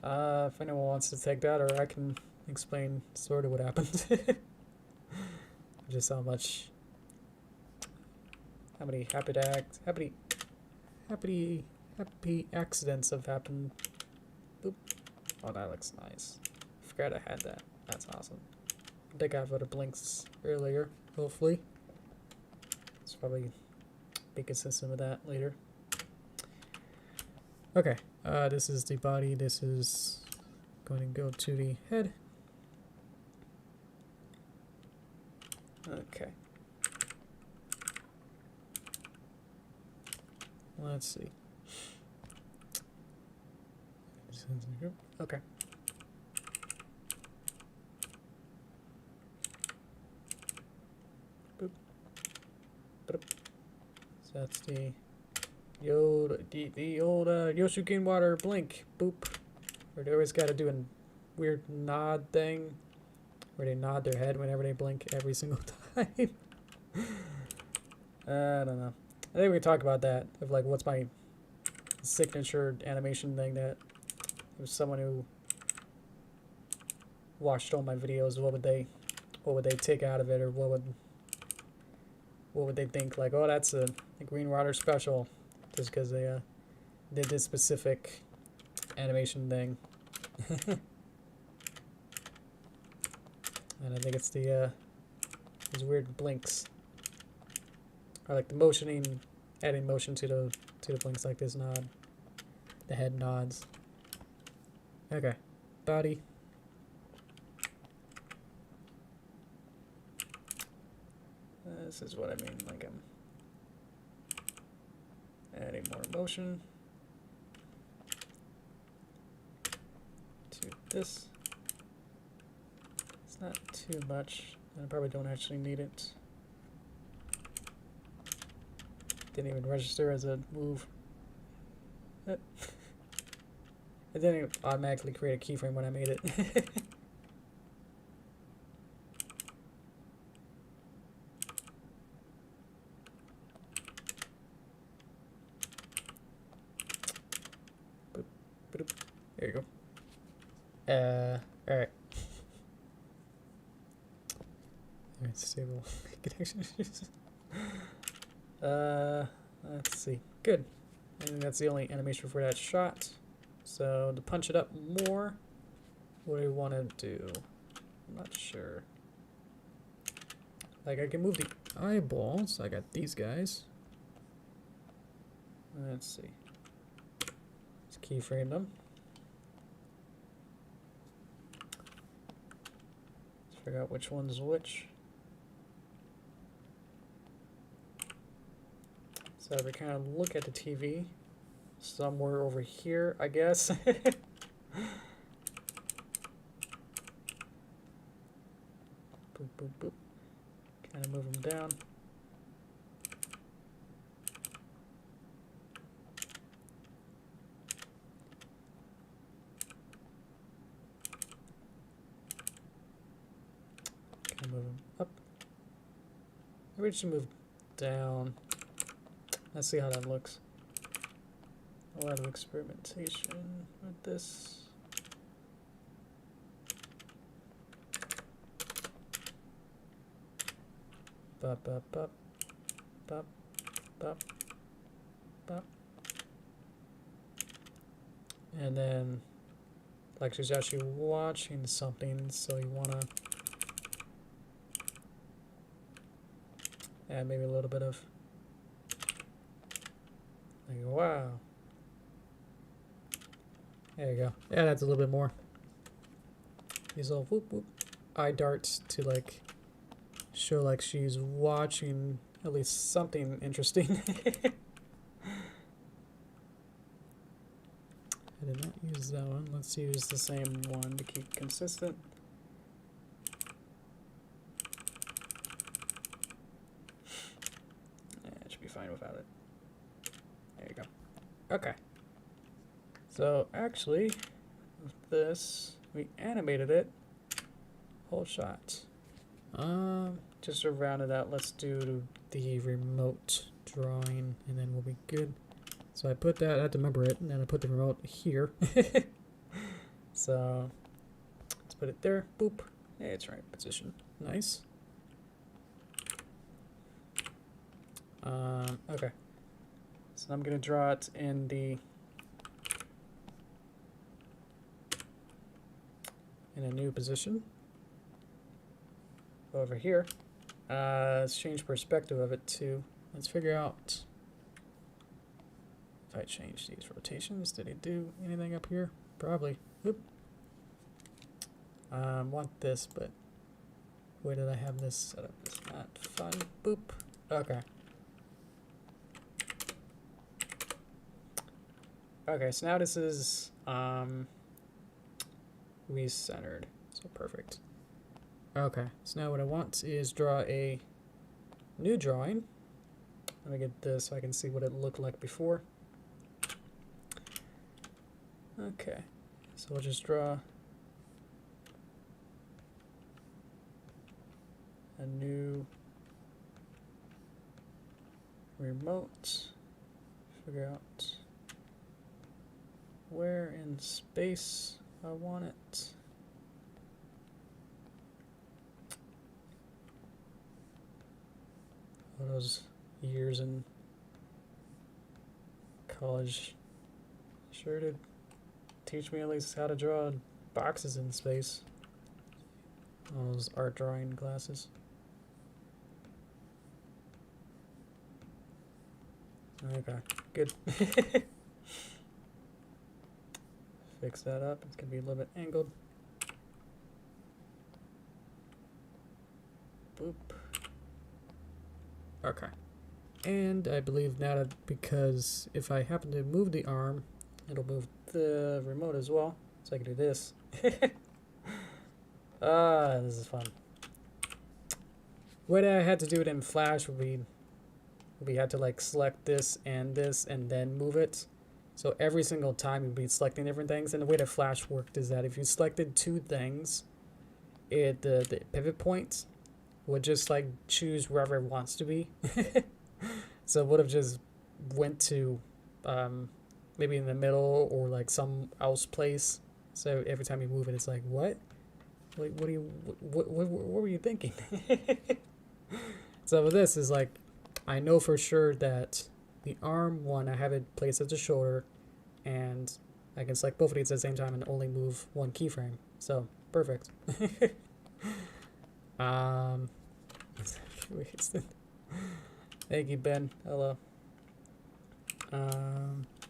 If anyone wants to take that, or I can explain sort of what happened. Just how many happy accidents have happened. Boop. Oh, that looks nice. I forgot I had that. That's awesome. I think I have other blinks earlier, hopefully. It's probably be consistent with that later. Okay, this is the body. This is going to go to the head. Okay. Let's see. Okay. Boop. Boop. So that's the old Yoshi Greenwater blink. Boop. Where they always got to do a weird nod thing, where they nod their head whenever they blink every single time. I don't know. I think we can talk about that, of like what's my signature animation thing that if someone who watched all my videos, what would they take out of it, or what would they think, like, oh, that's a Greenwater special, just because they did this specific animation thing. And I think it's the these weird blinks, or like the motioning, adding motion to the blinks, like this nod, the head nods. Okay, body. This is what I mean, like I'm adding more motion to this. It's not too much, and I probably don't actually need it. Didn't even register as a move. It didn't even automatically create a keyframe when I made it. Boop, boop. There you go. Alright. Alright, stable connection issues. Let's see. Good. I think that's the only animation for that shot. So to punch it up more, what do we want to do? I'm not sure. Like I can move the eyeballs. I got these guys. Let's see. Let's keyframe them. Let's figure out which one's which. So we kind of look at the TV somewhere over here, I guess. Boop, boop, boop. Kind of move them down. Kind of move them up. Maybe we should move down. Let's see how that looks. A lot of experimentation with this. Bop, bop, bop, bop, bop, bop. And then, like she's actually watching something, so you wanna add maybe a little bit of, like, wow. There you go. Yeah, that's a little bit more. These little whoop whoop eye darts to like show like she's watching at least something interesting. I did not use that one. Let's use the same one to keep consistent. It should be fine without it. There you go. Okay. So actually, with this, we animated it. Whole shot. Just to round it out, let's do the remote drawing, and then we'll be good. So I put that, I have to remember it, and then I put the remote here. So let's put it there. Boop. Hey, it's right position. Nice. Okay. So I'm gonna draw it in a new position. Over here. Let's change perspective of it too. Let's figure out if I change these rotations. Did it do anything up here? Probably. Oop. Want this, but where did I have this set up? It's not fun. Boop. Okay. Okay, so now this is recentered. So perfect. Okay, so now what I want is draw a new drawing. Let me get this so I can see what it looked like before. Okay, so we'll just draw a new remote. Figure out where in space I want it. Those years in college sure did teach me at least how to draw boxes in space. All those art drawing classes. Okay, good. Fix that up. It's gonna be a little bit angled. Boop. Okay. And I believe now that because if I happen to move the arm, it'll move the remote as well. So I can do this. This is fun. What I had to do it in Flash would be we had to like select this and then move it. So every single time you'd be selecting different things. And the way that Flash worked is that if you selected two things, the pivot points would just like choose wherever it wants to be. So it would have just went to maybe in the middle or like some else place. So every time you move it, it's like, what? Like, what were you thinking? So with this is like, I know for sure that the arm one, I have it placed at the shoulder, and I can select both of these at the same time and only move one keyframe. So, perfect. Wasted. Thank you, Ben. Hello.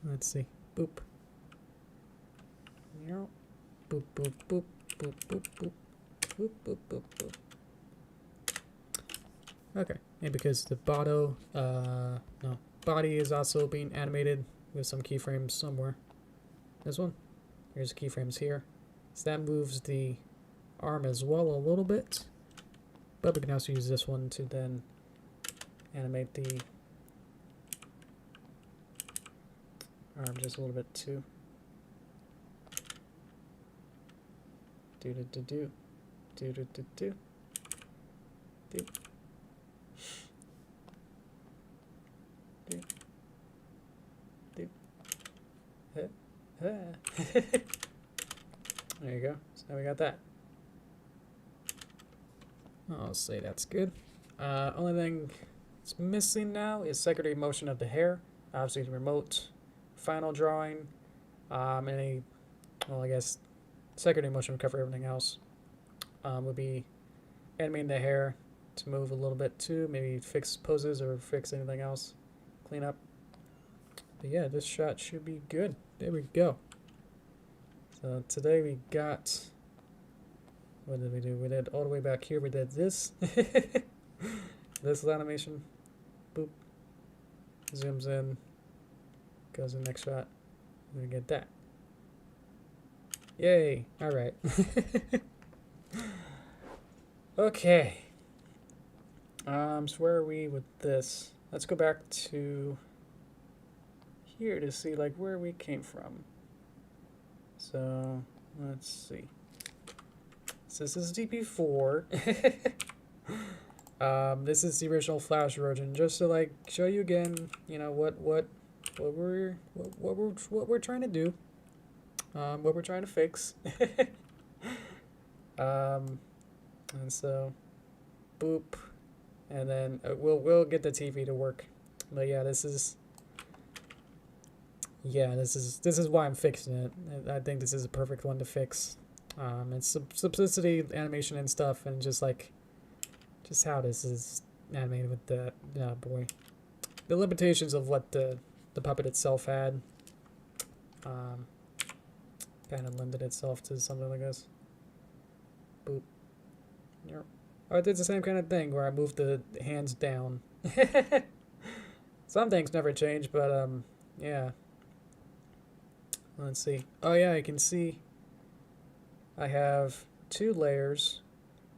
Let's see. Boop. Boop, boop, boop, boop, boop, boop. Boop, boop, boop, boop. Okay, and because the body is also being animated with some keyframes somewhere. This one. Here's keyframes here. So that moves the arm as well a little bit. But we can also use this one to then animate the arm just a little bit too. Do do do do. Do do do do. Do. Do. Do. There you go. So now we got that. I'll say that's good. Only thing it's missing now is secondary motion of the hair. Obviously the remote final drawing. Well, I guess secondary motion would cover everything else. Would be animating the hair to move a little bit too, maybe fix poses or fix anything else, clean up. But yeah, this shot should be good. There we go. So today we got, what did we do? We did all the way back here, we did this. This is animation. Boop. Zooms in. Goes to the next shot. We're gonna get that. Yay! Alright. Okay. So where are we with this? Let's go back to here to see like where we came from. So let's see. So this is DP4. This is the original Flash version, just to like show you again, you know, what we're trying to do, what we're trying to fix. And so, boop, and then we'll get the TV to work. But yeah, this is why I'm fixing it. I think this is a perfect one to fix. It's simplicity, animation and stuff, and just how this is animated with the the limitations of what the puppet itself had. Kind of limited itself to something like this. Boop. Oh, I did the same kind of thing where I moved the hands down. Some things never change, but yeah. Let's see. Oh yeah, I can see I have 2 layers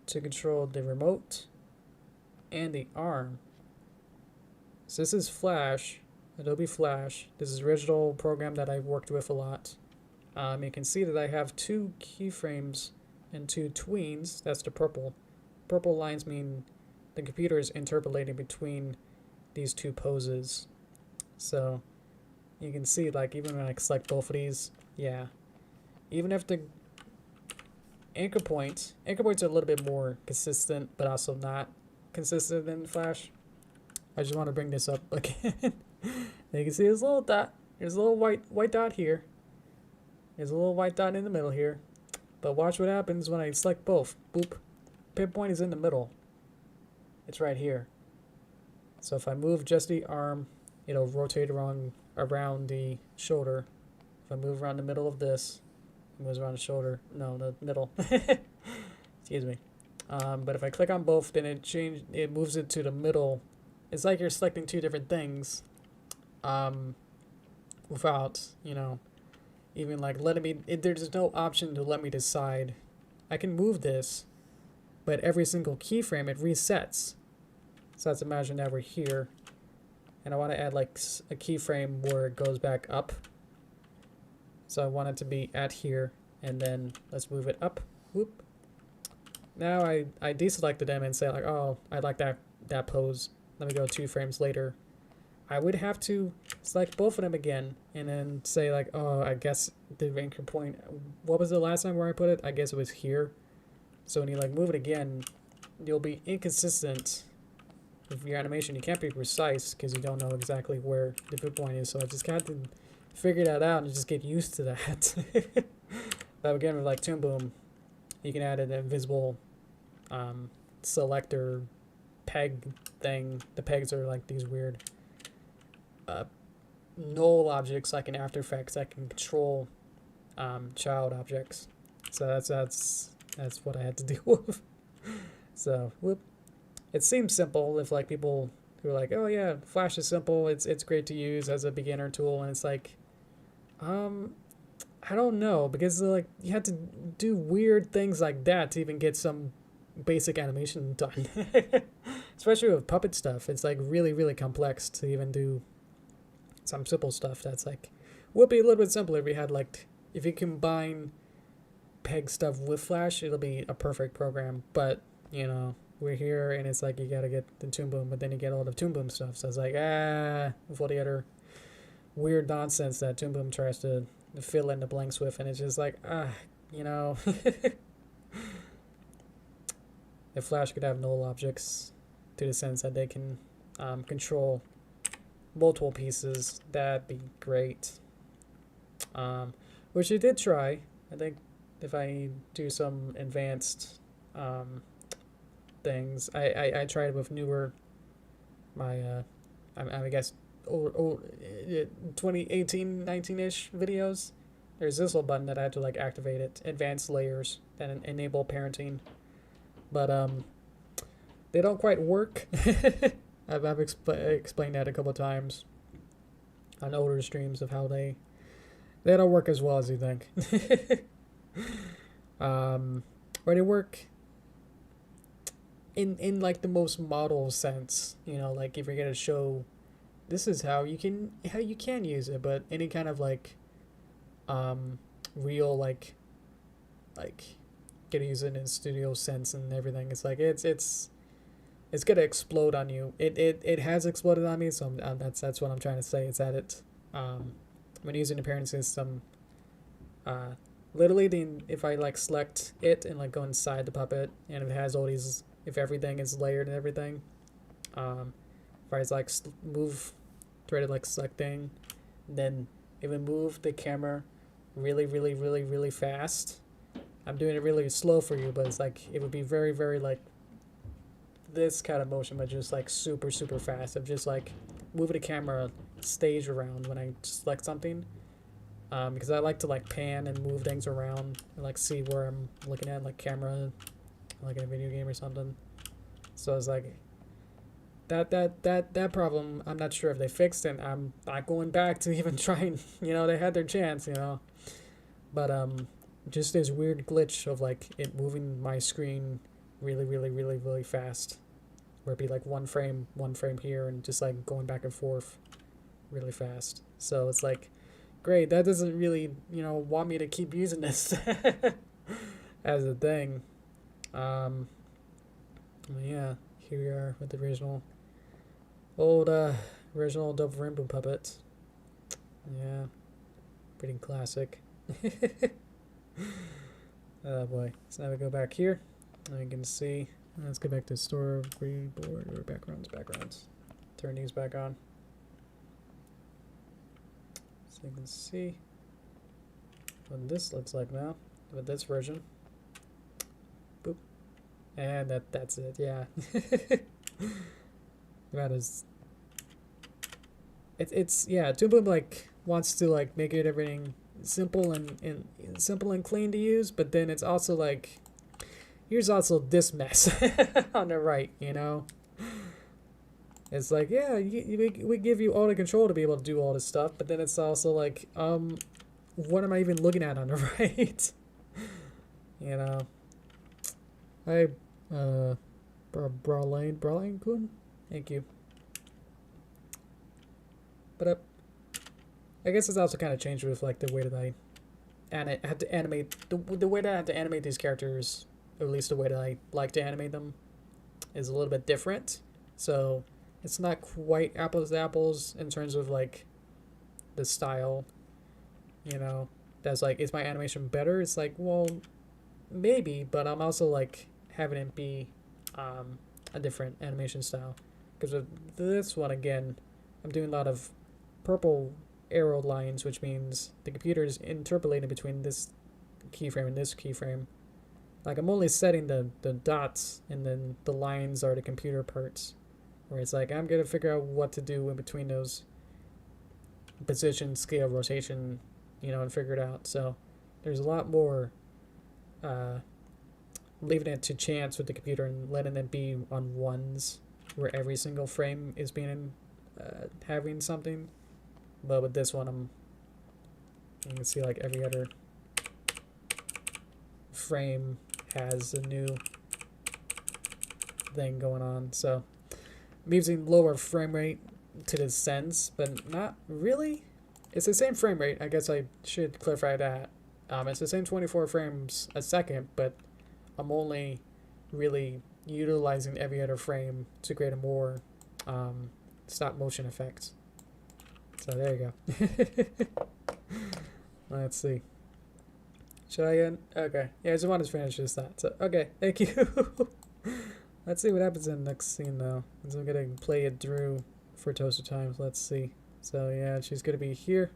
to control the remote and the arm. So this is Flash, Adobe Flash. This is the original program that I've worked with a lot. You can see that I have 2 keyframes and 2 tweens. That's the purple. Purple lines mean the computer is interpolating between these 2 poses. So you can see, like, even when I select both of these, yeah. Even if the anchor points are a little bit more consistent, but also not consistent in Flash. I just want to bring this up again. You can see there's a little dot. There's a little white dot here. There's a little white dot in the middle here. But watch what happens when I select both. Boop. Pinpoint is in the middle. It's right here. So if I move just the arm, it'll rotate around the shoulder. If I move around the middle of this, it moves around the shoulder. No, the middle. Excuse me. But if I click on both, then it moves it to the middle. It's like you're selecting 2 different things. Without, you know, even like letting me, there's no option to let me decide. I can move this, but every single keyframe it resets. So let's imagine that we're here, and I want to add like a keyframe where it goes back up. So I want it to be at here, and then let's move it up. Whoop. Now I deselected them and say like, oh, I like that pose. Let me go 2 frames later. I would have to select both of them again and then say like, oh, I guess the anchor point, what was the last time where I put it? I guess it was here. So when you like move it again, you'll be inconsistent with your animation, you can't be precise because you don't know exactly where the viewpoint is. So I just got to figure that out and just get used to that. But again, with like Toon Boom, you can add an invisible selector peg thing. The pegs are like these weird null objects, like in After Effects, that can control child objects. So that's what I had to deal with. So whoop. It seems simple if like people who are like, oh yeah, Flash is simple. It's great to use as a beginner tool, and it's like, I don't know, because like you have to do weird things like that to even get some basic animation done. Especially with puppet stuff, it's like really complex to even do some simple stuff that's like would be a little bit simpler if we had like if you combine peg stuff with Flash, it'll be a perfect program. But you know, we're here and it's like you gotta get the Toon Boom, but then you get all the Toon Boom stuff. So it's like with all the other weird nonsense that Toon Boom tries to fill in the blanks with, and it's just like you know. If Flash could have null objects to the sense that they can control multiple pieces, that'd be great. Which I did try. I think if I do some advanced things, I tried it with newer, I guess, old 2018, 19-ish videos. There's this little button that I had to like activate it, advanced layers that enable parenting. But they don't quite work. I've explained that a couple of times on older streams of how they don't work as well as you think. Or they work in like the most model sense, you know, like if you're gonna show this is how you can use it, but any kind of like real like gonna use it in studio sense and everything. It's like it's gonna explode on you. It has exploded on me, so that's what I'm trying to say. It's that when using the parent system, literally if I like select it and like go inside the puppet, and if it has all these, if everything is layered and everything, if I like try to like select thing, then it would move the camera really fast. I'm doing it really slow for you, but it's like it would be very like this kind of motion, but just like super fast of just like moving the camera stage around when I select something, because I like to like pan and move things around and like see where I'm looking at, like camera, like in a video game or something. So it's like that problem I'm not sure if they fixed, and I'm not going back to even trying. You know, they had their chance, you know, but just this weird glitch of like it moving my screen really fast, where it'd be like one frame here and just like going back and forth really fast. So it's like, great, that doesn't really, you know, want me to keep using this as a thing. Yeah, here we are with the original Adobe Rainbow puppet. Yeah, pretty classic. Oh boy. So now we go back here. And you can see. Let's go back to store board or backgrounds. Turn these back on. So you can see what this looks like now with this version. Boop. And that's it, yeah. That is it's yeah, Toon Boom like wants to like make it everything simple and clean to use, but then it's also like, here's also this mess on the right, you know. It's like, yeah, we give you all the control to be able to do all this stuff, but then it's also like, what am I even looking at on the right? You know. Hi, Brawlane Kun, thank you. But I guess it's also kind of changed with like the way that I had to animate the way that I had to animate these characters, or at least the way that I like to animate them, is a little bit different. So it's not quite apples to apples in terms of like the style. You know, that's like, is my animation better? It's like, well, maybe, but I'm also like having it be a different animation style. Because with this one, again, I'm doing a lot of purple arrow lines, which means the computer is interpolating between this keyframe and this keyframe. Like, I'm only setting the dots, and then the lines are the computer parts. Where it's like, I'm going to figure out what to do in between those position, scale, rotation, you know, and figure it out. So there's a lot more leaving it to chance with the computer and letting it be on ones where every single frame is being having something. But with this one, you can see like every other frame has a new thing going on. So I'm using lower frame rate to this sense, but not really. It's the same frame rate. I guess I should clarify that. It's the same 24 frames a second, but I'm only really utilizing every other frame to create a more stop motion effect. So there you go. Let's see. Should I end? Okay. Yeah, I just wanted to finish this that. So, okay, thank you. Let's see what happens in the next scene now. So I'm going to play it through for Toaster Times. Let's see. So yeah, she's going to be here.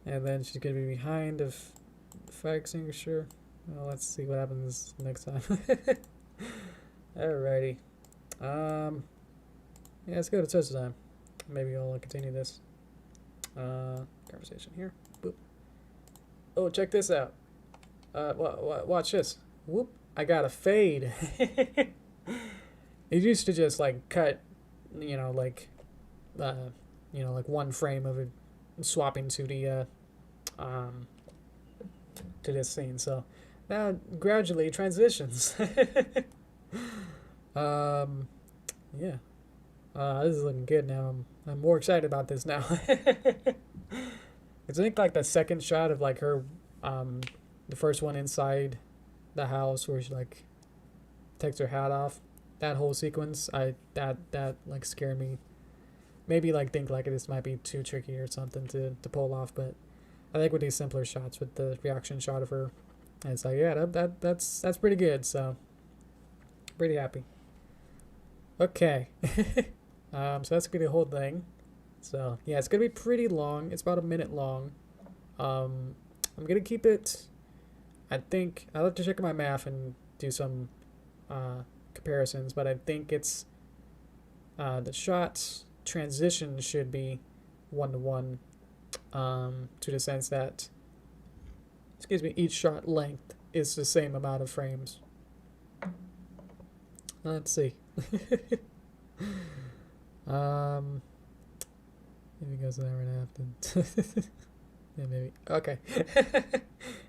And then she's going to be behind the fire extinguisher. Well, let's see what happens next time. Alrighty. Yeah, let's go to Toaster Time. Maybe I'll continue this conversation here. Boop. Oh, check this out. Watch this. Whoop. I got a fade. It used to just like cut, like one frame of it swapping to the to this scene. So now gradually transitions. Yeah. This is looking good now. I'm more excited about this now. It's like the second shot of like her, the first one inside the house where she like takes her hat off. That whole sequence, that like scared me. Maybe like think like this might be too tricky or something to pull off, but I think with these simpler shots, with the reaction shot of her, and it's like yeah, that's pretty good. So pretty happy. Okay. So that's gonna be the whole thing. So yeah, it's gonna be pretty long. It's about a minute long. I'm gonna keep it. I think I'll have to check my math and do some comparisons, but I think it's the shots transition should be 1-to-1 to the sense that each shot length is the same amount of frames. Let's see. Maybe it goes an hour and a half. Yeah, maybe. Okay.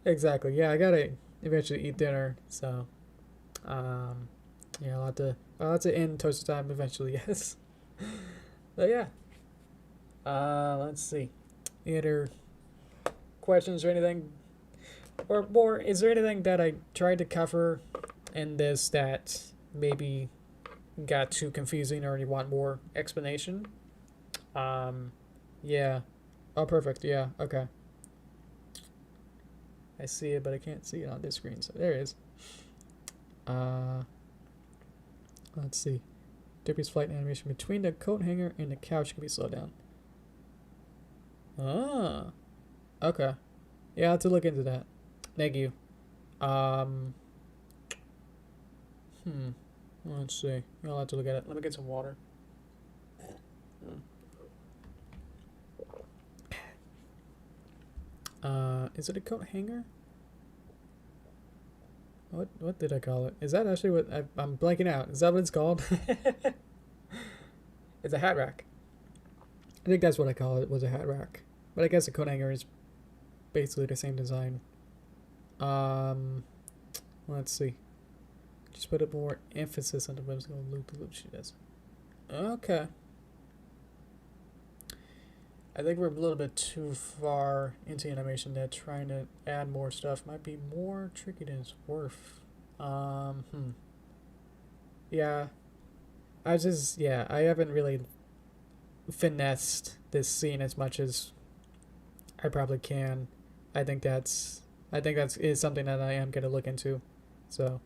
Exactly. Yeah, I gotta eventually eat dinner. So, yeah, I'll have to end Toaster Time eventually. Yes. But yeah. Let's see. Any other questions or anything? Or more? Is there anything that I tried to cover in this that maybe got too confusing or you want more explanation? Yeah. Oh, perfect. Yeah. Okay. I see it, but I can't see it on this screen. So there it is. Let's see. Derpy's flight animation between the coat hanger and the couch can be slowed down. Ah. Okay. Yeah, I'll have to look into that. Thank you. Let's see. I'll have to look at it. Let me get some water. Is it a coat hanger? What did I call it? Is that actually what I'm blanking out? Is that what it's called? It's a hat rack. I think that's what I call it. Was a hat rack, but I guess a coat hanger is basically the same design. Let's see. Just put a more emphasis on the whimsical loop she does. Okay. I think we're a little bit too far into animation that trying to add more stuff might be more tricky than it's worth. Yeah. I haven't really finessed this scene as much as I probably can. I think that's is something that I am gonna look into. So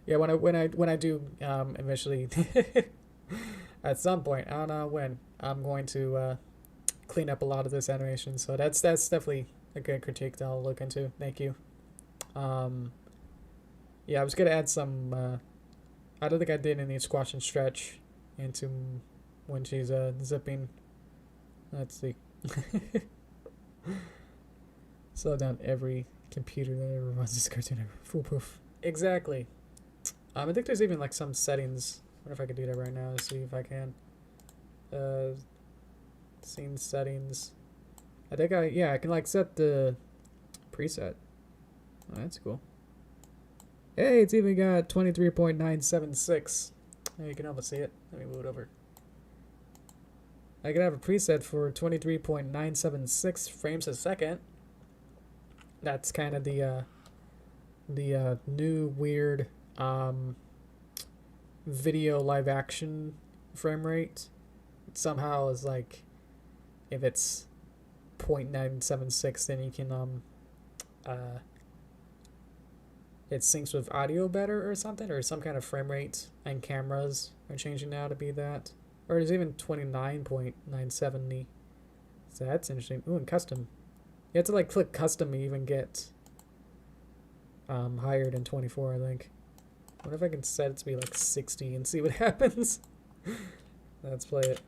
yeah, when I do eventually At some point, I don't know when, I'm going to clean up a lot of this animation. So that's definitely a good critique that I'll look into. Thank you. Yeah, I was gonna add some. I don't think I did any squash and stretch into when she's zipping. Let's see. Slow down every computer that ever runs this cartoon ever. Foolproof. Exactly. I think there's even like some settings. I wonder if I could do that right now to see if I can. Scene settings. I think I can like set the preset. Oh, that's cool. Hey, it's even got 23.976. You can almost see it. Let me move it over. I can have a preset for 23.976 frames a second. That's kind of the new weird video live action frame rate. Somehow is like, if it's 0.976, then you can it syncs with audio better or something, or some kind of frame rate, and cameras are changing now to be that. Or there's even 29.970. So that's interesting. Ooh, and custom. You have to like click custom to even get higher than 24, I think. What if I can set it to be like 60 and see what happens? Let's play it.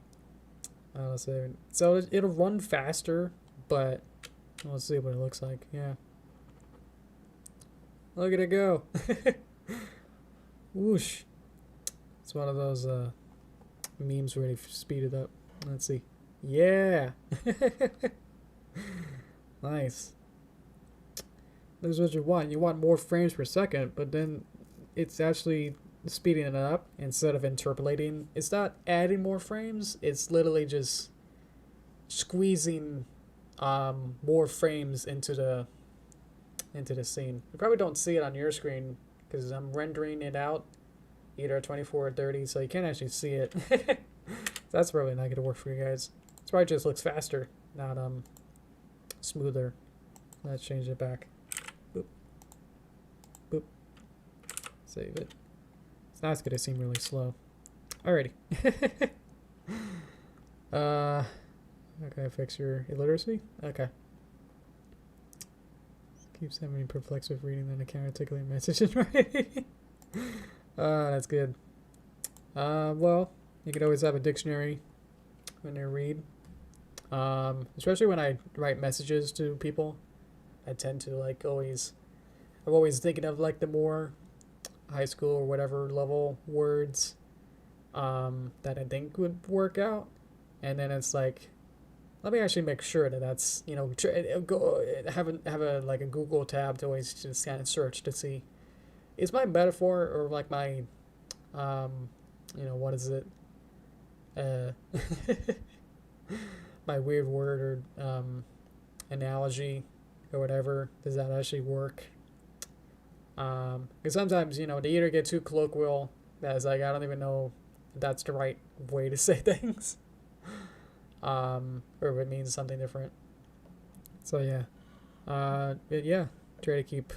Let's see. So it'll run faster, but let's see what it looks like. Yeah. Look at it go. Whoosh. It's one of those memes where they speed it up. Let's see. Yeah. Nice. This is what you want. You want more frames per second, but then it's actually speeding it up instead of interpolating. It's not adding more frames. It's literally just squeezing more frames into the scene. You probably don't see it on your screen because I'm rendering it out either 24 or 30, so you can't actually see it. That's probably not gonna work for you guys. It probably just looks faster, not smoother. Let's change it back. Boop. Boop. Save it. It's not gonna seem really slow. Alrighty. Okay, fix your illiteracy? Okay. Keeps having me perplexed with reading then I can't articulate messages right. That's good. Well, you could always have a dictionary when you read. Especially when I write messages to people. I tend to like I'm always thinking of like the more high school or whatever level words that I think would work out. And then it's like, let me actually make sure that that's, you know, have a Google tab to always just kind of search to see, is my metaphor or like my, you know, what is it? My weird word or analogy or whatever, does that actually work? Because sometimes, you know, they either get too colloquial that is like, I don't even know if that's the right way to say things. Or if it means something different. So yeah. Yeah, try to keep.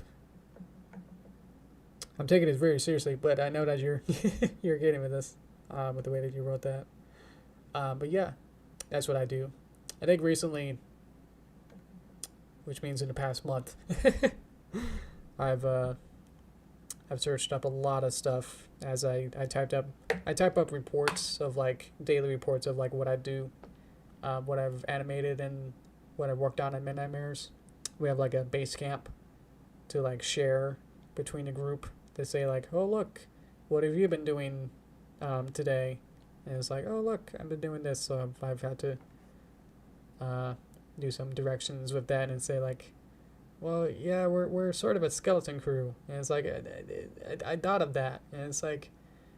I'm taking it very seriously, but I know that you're you're getting with this, with the way that you wrote that. But yeah, that's what I do. I think recently, which means in the past month, I've searched up a lot of stuff as I type up reports of like daily reports of like what I do. What I've animated and what I've worked on in Midnight Mirrors. We have like a base camp to like share between the group to say like, oh look, what have you been doing today? And it's like, oh look, I've been doing this, so I've had to do some directions with that and say like, well yeah, we're sort of a skeleton crew, and it's like I thought of that, and it's like,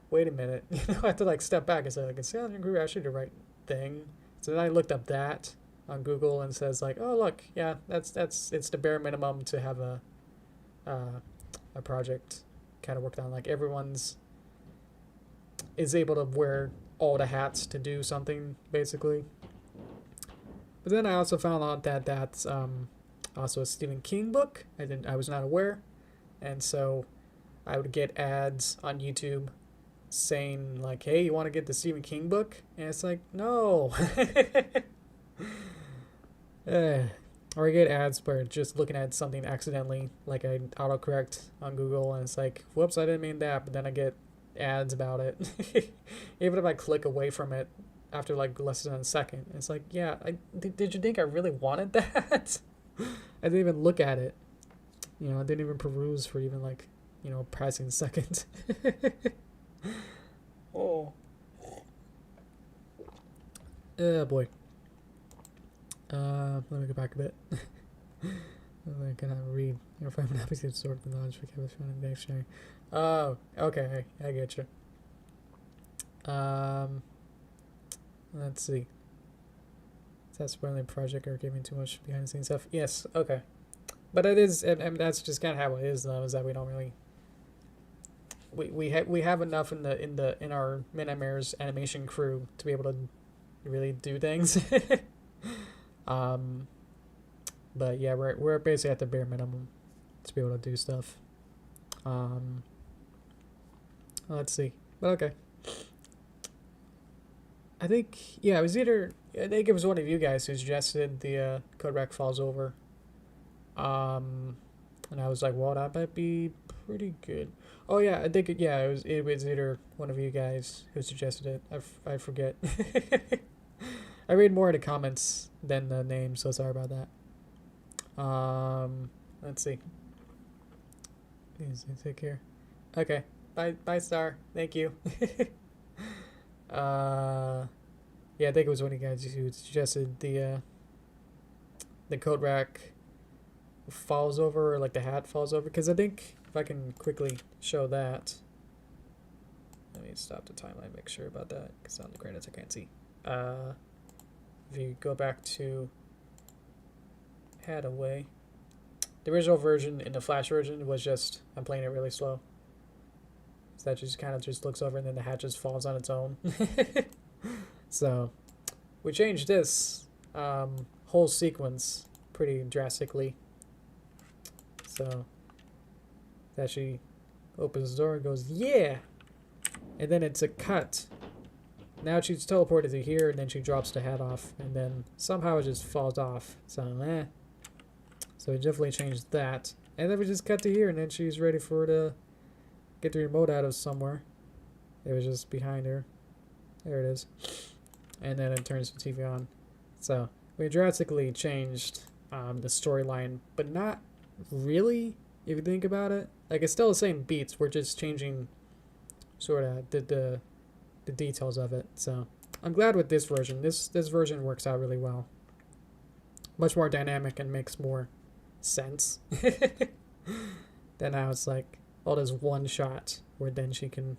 wait a minute, you know, I have to like step back and say like, a skeleton crew actually the right thing? So then I looked up that on Google and says like, oh look, yeah, it's the bare minimum to have a project kind of worked on. Like everyone's is able to wear all the hats to do something basically. But then I also found out that that's also a Stephen King book. I was not aware, and so I would get ads on YouTube saying like, hey, you want to get the Stephen King book? And it's like, no. Or I get ads where just looking at something accidentally, like I autocorrect on Google, and it's like, whoops, I didn't mean that, but then I get ads about it. Even if I click away from it after like less than a second, it's like, yeah, did you think I really wanted that? I didn't even look at it. You know, I didn't even peruse for even like, you know, passing seconds. Oh. Oh boy. Let me go back a bit. I'm gonna read your five episode sort of knowledge for chemistry and dictionary. Oh, okay, I get you. Let's see. Is that spoiling the project or giving too much behind the scenes stuff? Yes, okay. But it is, and that's just kind of how it is, though, is that we don't really. We have enough in our Minimaire's animation crew to be able to really do things. But yeah, we're basically at the bare minimum to be able to do stuff. Let's see. But okay. I think it was one of you guys who suggested the Code Rack Falls Over. And I was like, well, that might be pretty good. Oh yeah, I think it was either one of you guys who suggested it. I forget. I read more of the comments than the name, so sorry about that. Let's see. Take care. Okay. Bye, Star. Thank you. Yeah, I think it was one of you guys who suggested the Code Rack falls over, or like the hat falls over, because I think if I can quickly show that. Let me stop the timeline, make sure about that, because on the credits I can't see. If you go back to hat away, the original version in the Flash version was just, I'm playing it really slow. So that just kind of just looks over and then the hat just falls on its own. So we changed this whole sequence pretty drastically. So that she opens the door and goes, yeah! And then it's a cut. Now she's teleported to here, and then she drops the hat off, and then somehow it just falls off. So, So we definitely changed that. And then we just cut to here, and then she's ready for her to get the remote out of somewhere. It was just behind her. There it is. And then it turns the TV on. So we drastically changed the storyline, but not really, if you think about it. Like, it's still the same beats. We're just changing sort of the details of it. So I'm glad with this version. This version works out really well. Much more dynamic and makes more sense. Then now it's like, oh, there's one shot where then she can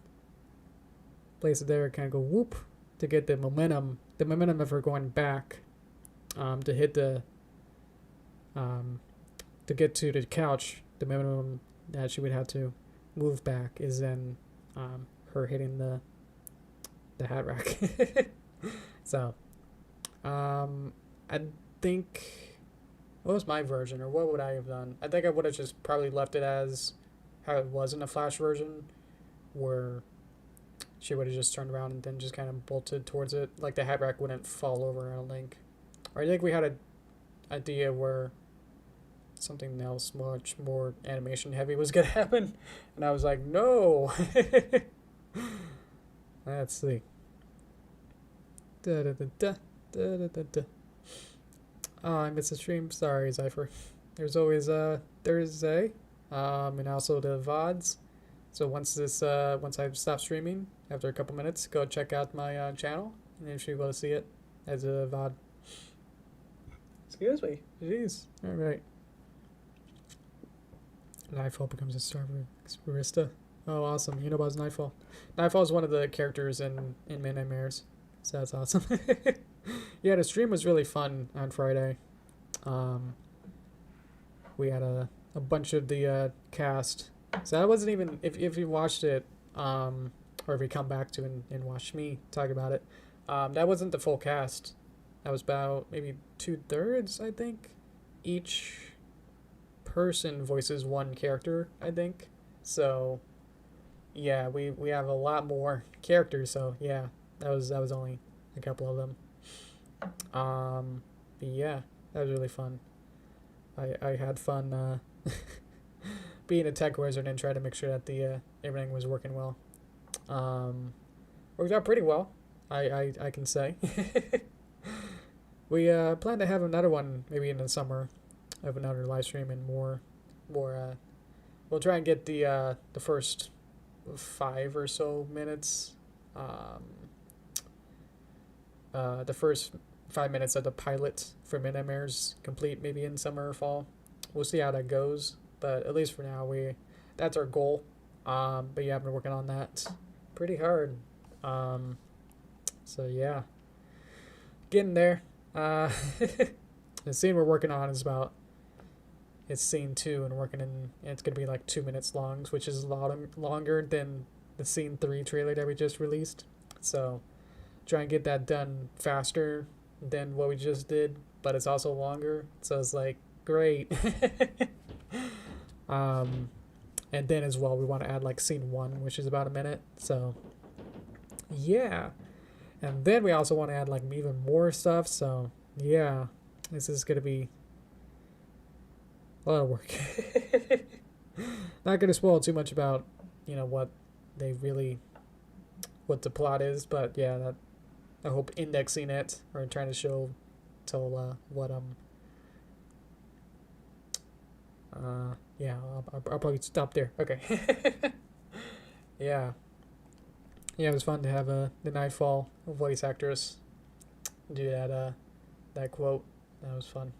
place it there and kind of go whoop to get the momentum of her going back to hit the to get to the couch. The minimum that she would have to move back is then her hitting the hat rack. So I think, what was my version, or what would I have done? I think I would have just probably left it as how it was in the Flash version, where she would have just turned around and then just kind of bolted towards it. Like, the hat rack wouldn't fall over, I don't think. Or I think we had an idea where something else much more animation heavy was going to happen. And I was like, no! Let's see. Oh, I missed the stream. Sorry, Zypher. There's always Thursday, and also the VODs. So once I've stopped streaming, after a couple minutes, go check out my channel, and if you want to see it as a VOD. Excuse me. Jeez. All right. Nightfall becomes a server barista. Oh, awesome. You know about Nightfall. Nightfall is one of the characters in Minimaire's. So that's awesome. Yeah, the stream was really fun on Friday. We had a bunch of the cast. So that wasn't even, if you watched it, or if you come back to and watch me talk about it, that wasn't the full cast. That was about maybe 2/3, I think. Each person voices one character, I think. So, yeah, we have a lot more characters, so yeah, that was only a couple of them. But yeah, that was really fun. I had fun being a tech wizard and try to make sure that the everything was working well. Um, Worked out pretty well, I can say. We plan to have another one maybe in the summer, have another live stream and more. We'll try and get the first 5 or so minutes, um, the first 5 minutes of the pilot for Minimairs complete maybe in summer or fall. We'll see how that goes, but at least for now that's our goal. But yeah, I've been working on that pretty hard. So yeah, getting there. The scene we're working on is about it's scene 2 and working in it's gonna be like 2 minutes long, which is a lot longer than the scene 3 trailer that we just released. So try and get that done faster than what we just did, but it's also longer. So it's like great. And then as well we want to add like scene 1, which is about a minute. So yeah. And then we also want to add like even more stuff. So yeah, this is gonna be a lot of work. Not gonna spoil too much about what they really what the plot is, but yeah, that I hope indexing it or trying to show till what yeah, I'll probably stop there. Okay. Yeah. Yeah, it was fun to have the Nightfall voice actress do that quote. That was fun.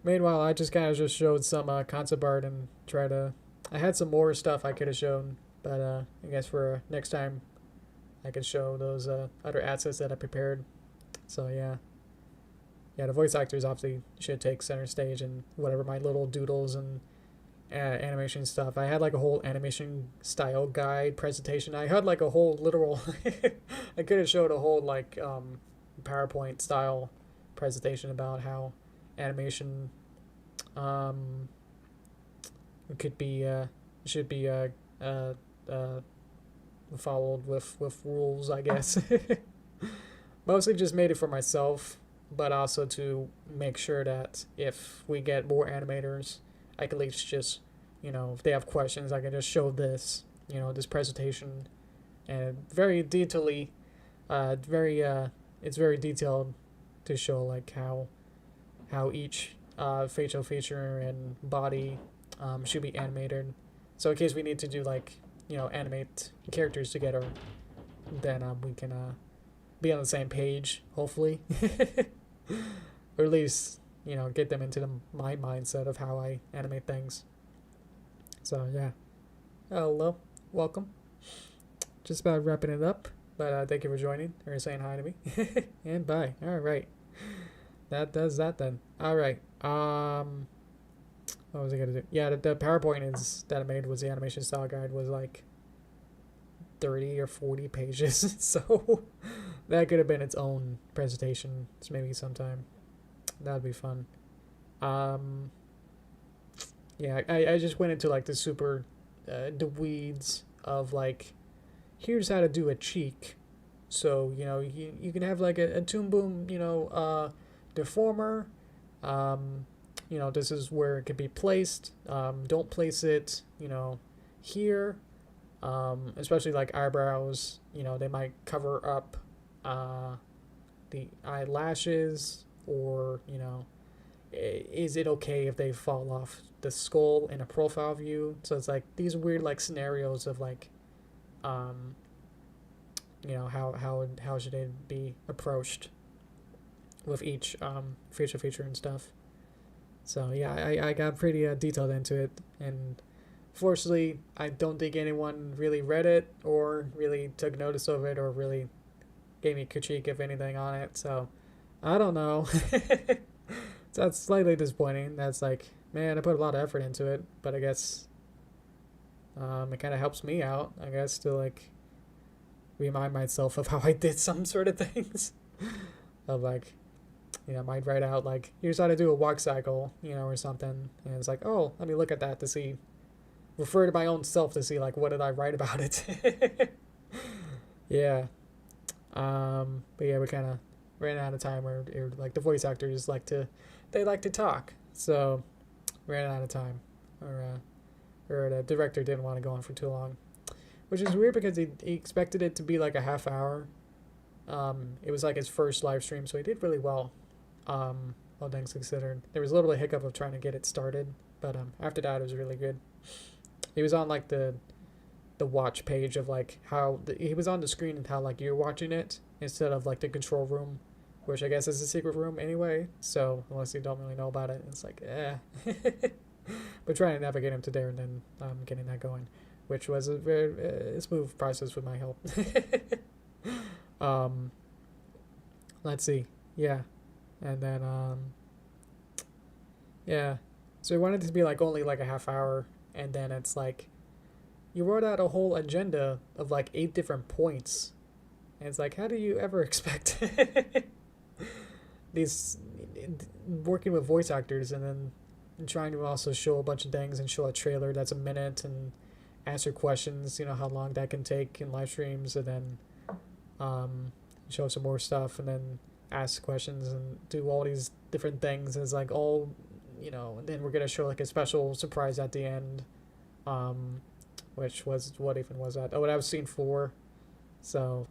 Meanwhile, I just kind of just showed some concept art and I had some more stuff I could have shown, but I guess for next time I could show those other assets that I prepared. So yeah. Yeah, the voice actors obviously should take center stage and whatever my little doodles and animation stuff. I had like a whole animation style guide presentation. I had like a whole literal I could have showed a whole like PowerPoint style presentation about how animation could be should be followed with rules, I guess. Mostly just made it for myself, but also to make sure that if we get more animators, I can at least just, if they have questions, I can just show this, this presentation, and very detailedly, it's very detailed to show like how each facial feature and body should be animated. So in case we need to do like, animate characters together, then we can be on the same page, hopefully. Or at least, get them into my mindset of how I animate things. So yeah. Hello. Welcome. Just about wrapping it up. But thank you for joining or saying hi to me. And bye. Alright. That does that then. Alright. What was I gonna do? Yeah, the PowerPoint that I made was the animation style guide was like 30 or 40 pages. So that could have been its own presentation. So maybe sometime. That'd be fun. Yeah, I just went into like the super the weeds of like here's how to do a cheek. So, you can have like a Toon Boom, deformer. This is where it could be placed. Don't place it, here. Especially like eyebrows, they might cover up the eyelashes, or, is it okay if they fall off the skull in a profile view? So it's like these weird like scenarios of like, how should they be approached with each feature and stuff. So yeah, I got pretty detailed into it, and fortunately I don't think anyone really read it or really took notice of it or really gave me critique if anything on it. So I don't know. So that's slightly disappointing. That's like, man, I put a lot of effort into it, but I guess it kind of helps me out, I guess, to like remind myself of how I did some sort of things. Of like, I might write out like, here's how to do a walk cycle, or something, and it's like, oh, let me look at that to see refer to my own self to see like what did I write about it. Yeah. But yeah, we kind of ran out of time. Or like the voice actors they like to talk, so ran out of time. Or the director didn't want to go on for too long, which is weird because he expected it to be like a half hour. It was like his first live stream, so he did really well. All things considered, there was a little bit of hiccup of trying to get it started, but after that it was really good. He was on like the watch page of like how he was on the screen and how like you're watching it instead of like the control room, which I guess is a secret room anyway. So unless you don't really know about it, it's like but trying to navigate him to there and then getting that going, which was a very smooth process with my help. Let's see, yeah, and then yeah, so we wanted it to be like only like a half hour, and then it's like you wrote out a whole agenda of like 8 different points, and it's like, how do you ever expect these working with voice actors and then trying to also show a bunch of things and show a trailer that's a minute and answer questions, you know how long that can take in live streams, and then show some more stuff and then ask questions and do all these different things. It's like all, you know, and then we're gonna show like a special surprise at the end, which was, what even was that? Oh, that was scene 4. So,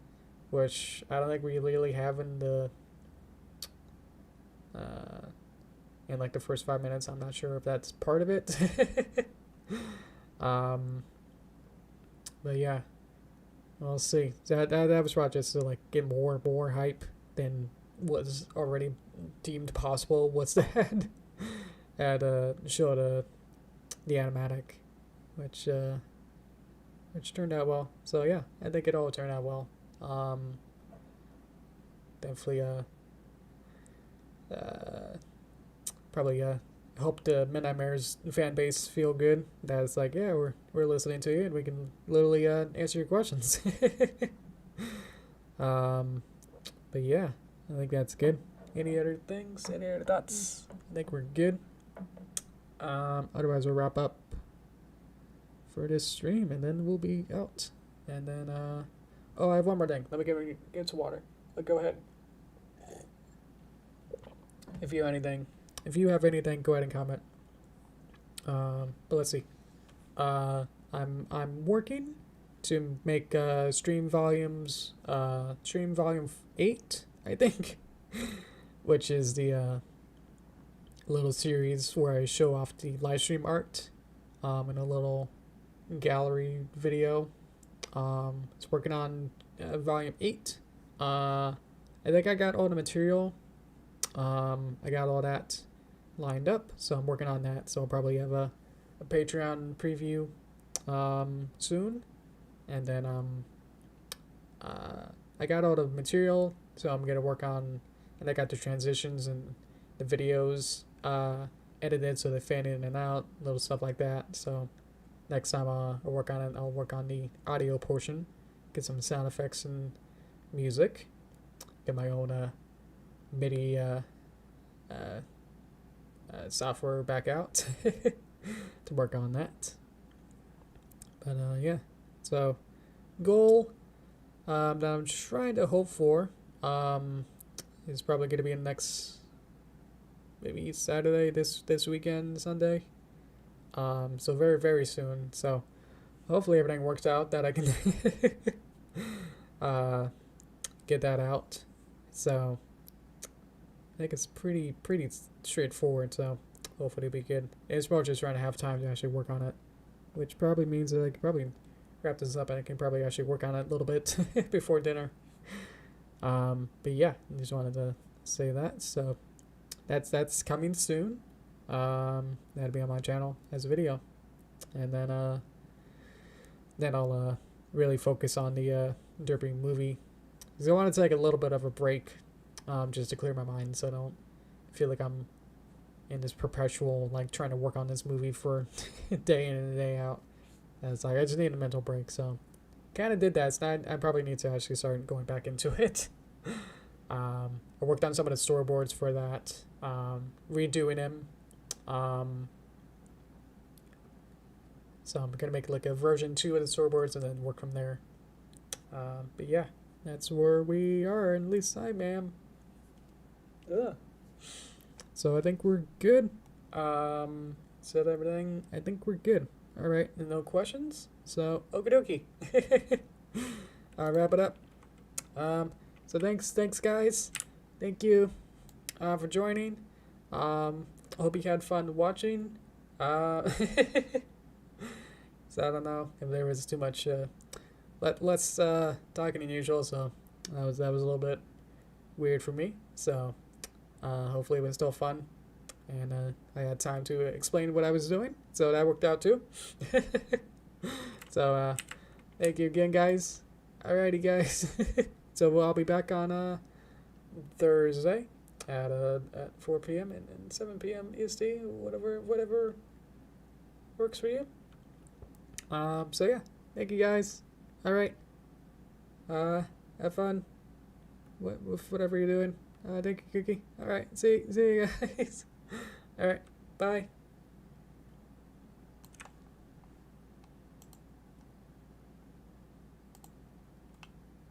which I don't think we really have in the in like the first 5 minutes. I'm not sure if that's part of it. But yeah, we'll see. So that was probably just to like get more hype than was already deemed possible. What's that? At show the animatic, which turned out well. So yeah, I think it all turned out well. Definitely probably helped the Midnight Mares fan base feel good. That it's like, yeah, we're listening to you and we can literally answer your questions. But yeah, I think that's good. Any other things? Any other thoughts? I think we're good. Otherwise we'll wrap up for this stream and then we'll be out. And then oh, I have one more thing. Let me get some water. Go ahead. If you have anything, go ahead and comment. But let's see. I'm working to make stream volume 8, I think, which is the little series where I show off the live stream art in a little gallery video. It's working on volume 8. I think I got all the material. I got all that lined up, so I'm working on that. So I'll probably have a Patreon preview soon, and then I got all the material, so I'm gonna work on, and I got the transitions and the videos edited so they fan in and out, little stuff like that. So next time I'll work on it, I'll work on the audio portion, get some sound effects and music, get my own MIDI software back out to work on that. But yeah, so goal that I'm trying to hope for is probably going to be in next, maybe Saturday, this weekend, Sunday. So very, very soon. So hopefully everything works out that I can get that out. So I think it's pretty straightforward, so hopefully it'll be good. It's probably just trying to have time to actually work on it, which probably means that I can probably wrap this up and I can probably actually work on it a little bit before dinner. But yeah, I just wanted to say that. So that's coming soon. That'll be on my channel as a video, and then I'll really focus on the Derpy movie, because I want to take a little bit of a break, just to clear my mind, so I don't feel like I'm in this perpetual like trying to work on this movie for day in and day out. And it's like I just need a mental break. So kind of did that. It's not, I probably need to actually start going back into it. I worked on some of the storyboards for that, So I'm gonna make like a version 2 of the storyboards and then work from there. But yeah, that's where we are, at least I am. Ugh. So I think we're good. Said everything. I think we're good. All right, no questions. So okie dokie. I'll wrap it up. So thanks guys. Thank you for joining. I hope you had fun watching. So I don't know if there was too much less talking than usual. So that was a little bit weird for me. So hopefully it was still fun, and I had time to explain what I was doing. So that worked out too. So thank you again, guys. Alrighty, guys. So I'll be back on Thursday at 4 p.m. and 7 p.m. EST, whatever works for you. So yeah, thank you guys. All right. Have fun. Whatever you're doing. Thank you, Cookie. All right. See you guys. All right. Bye.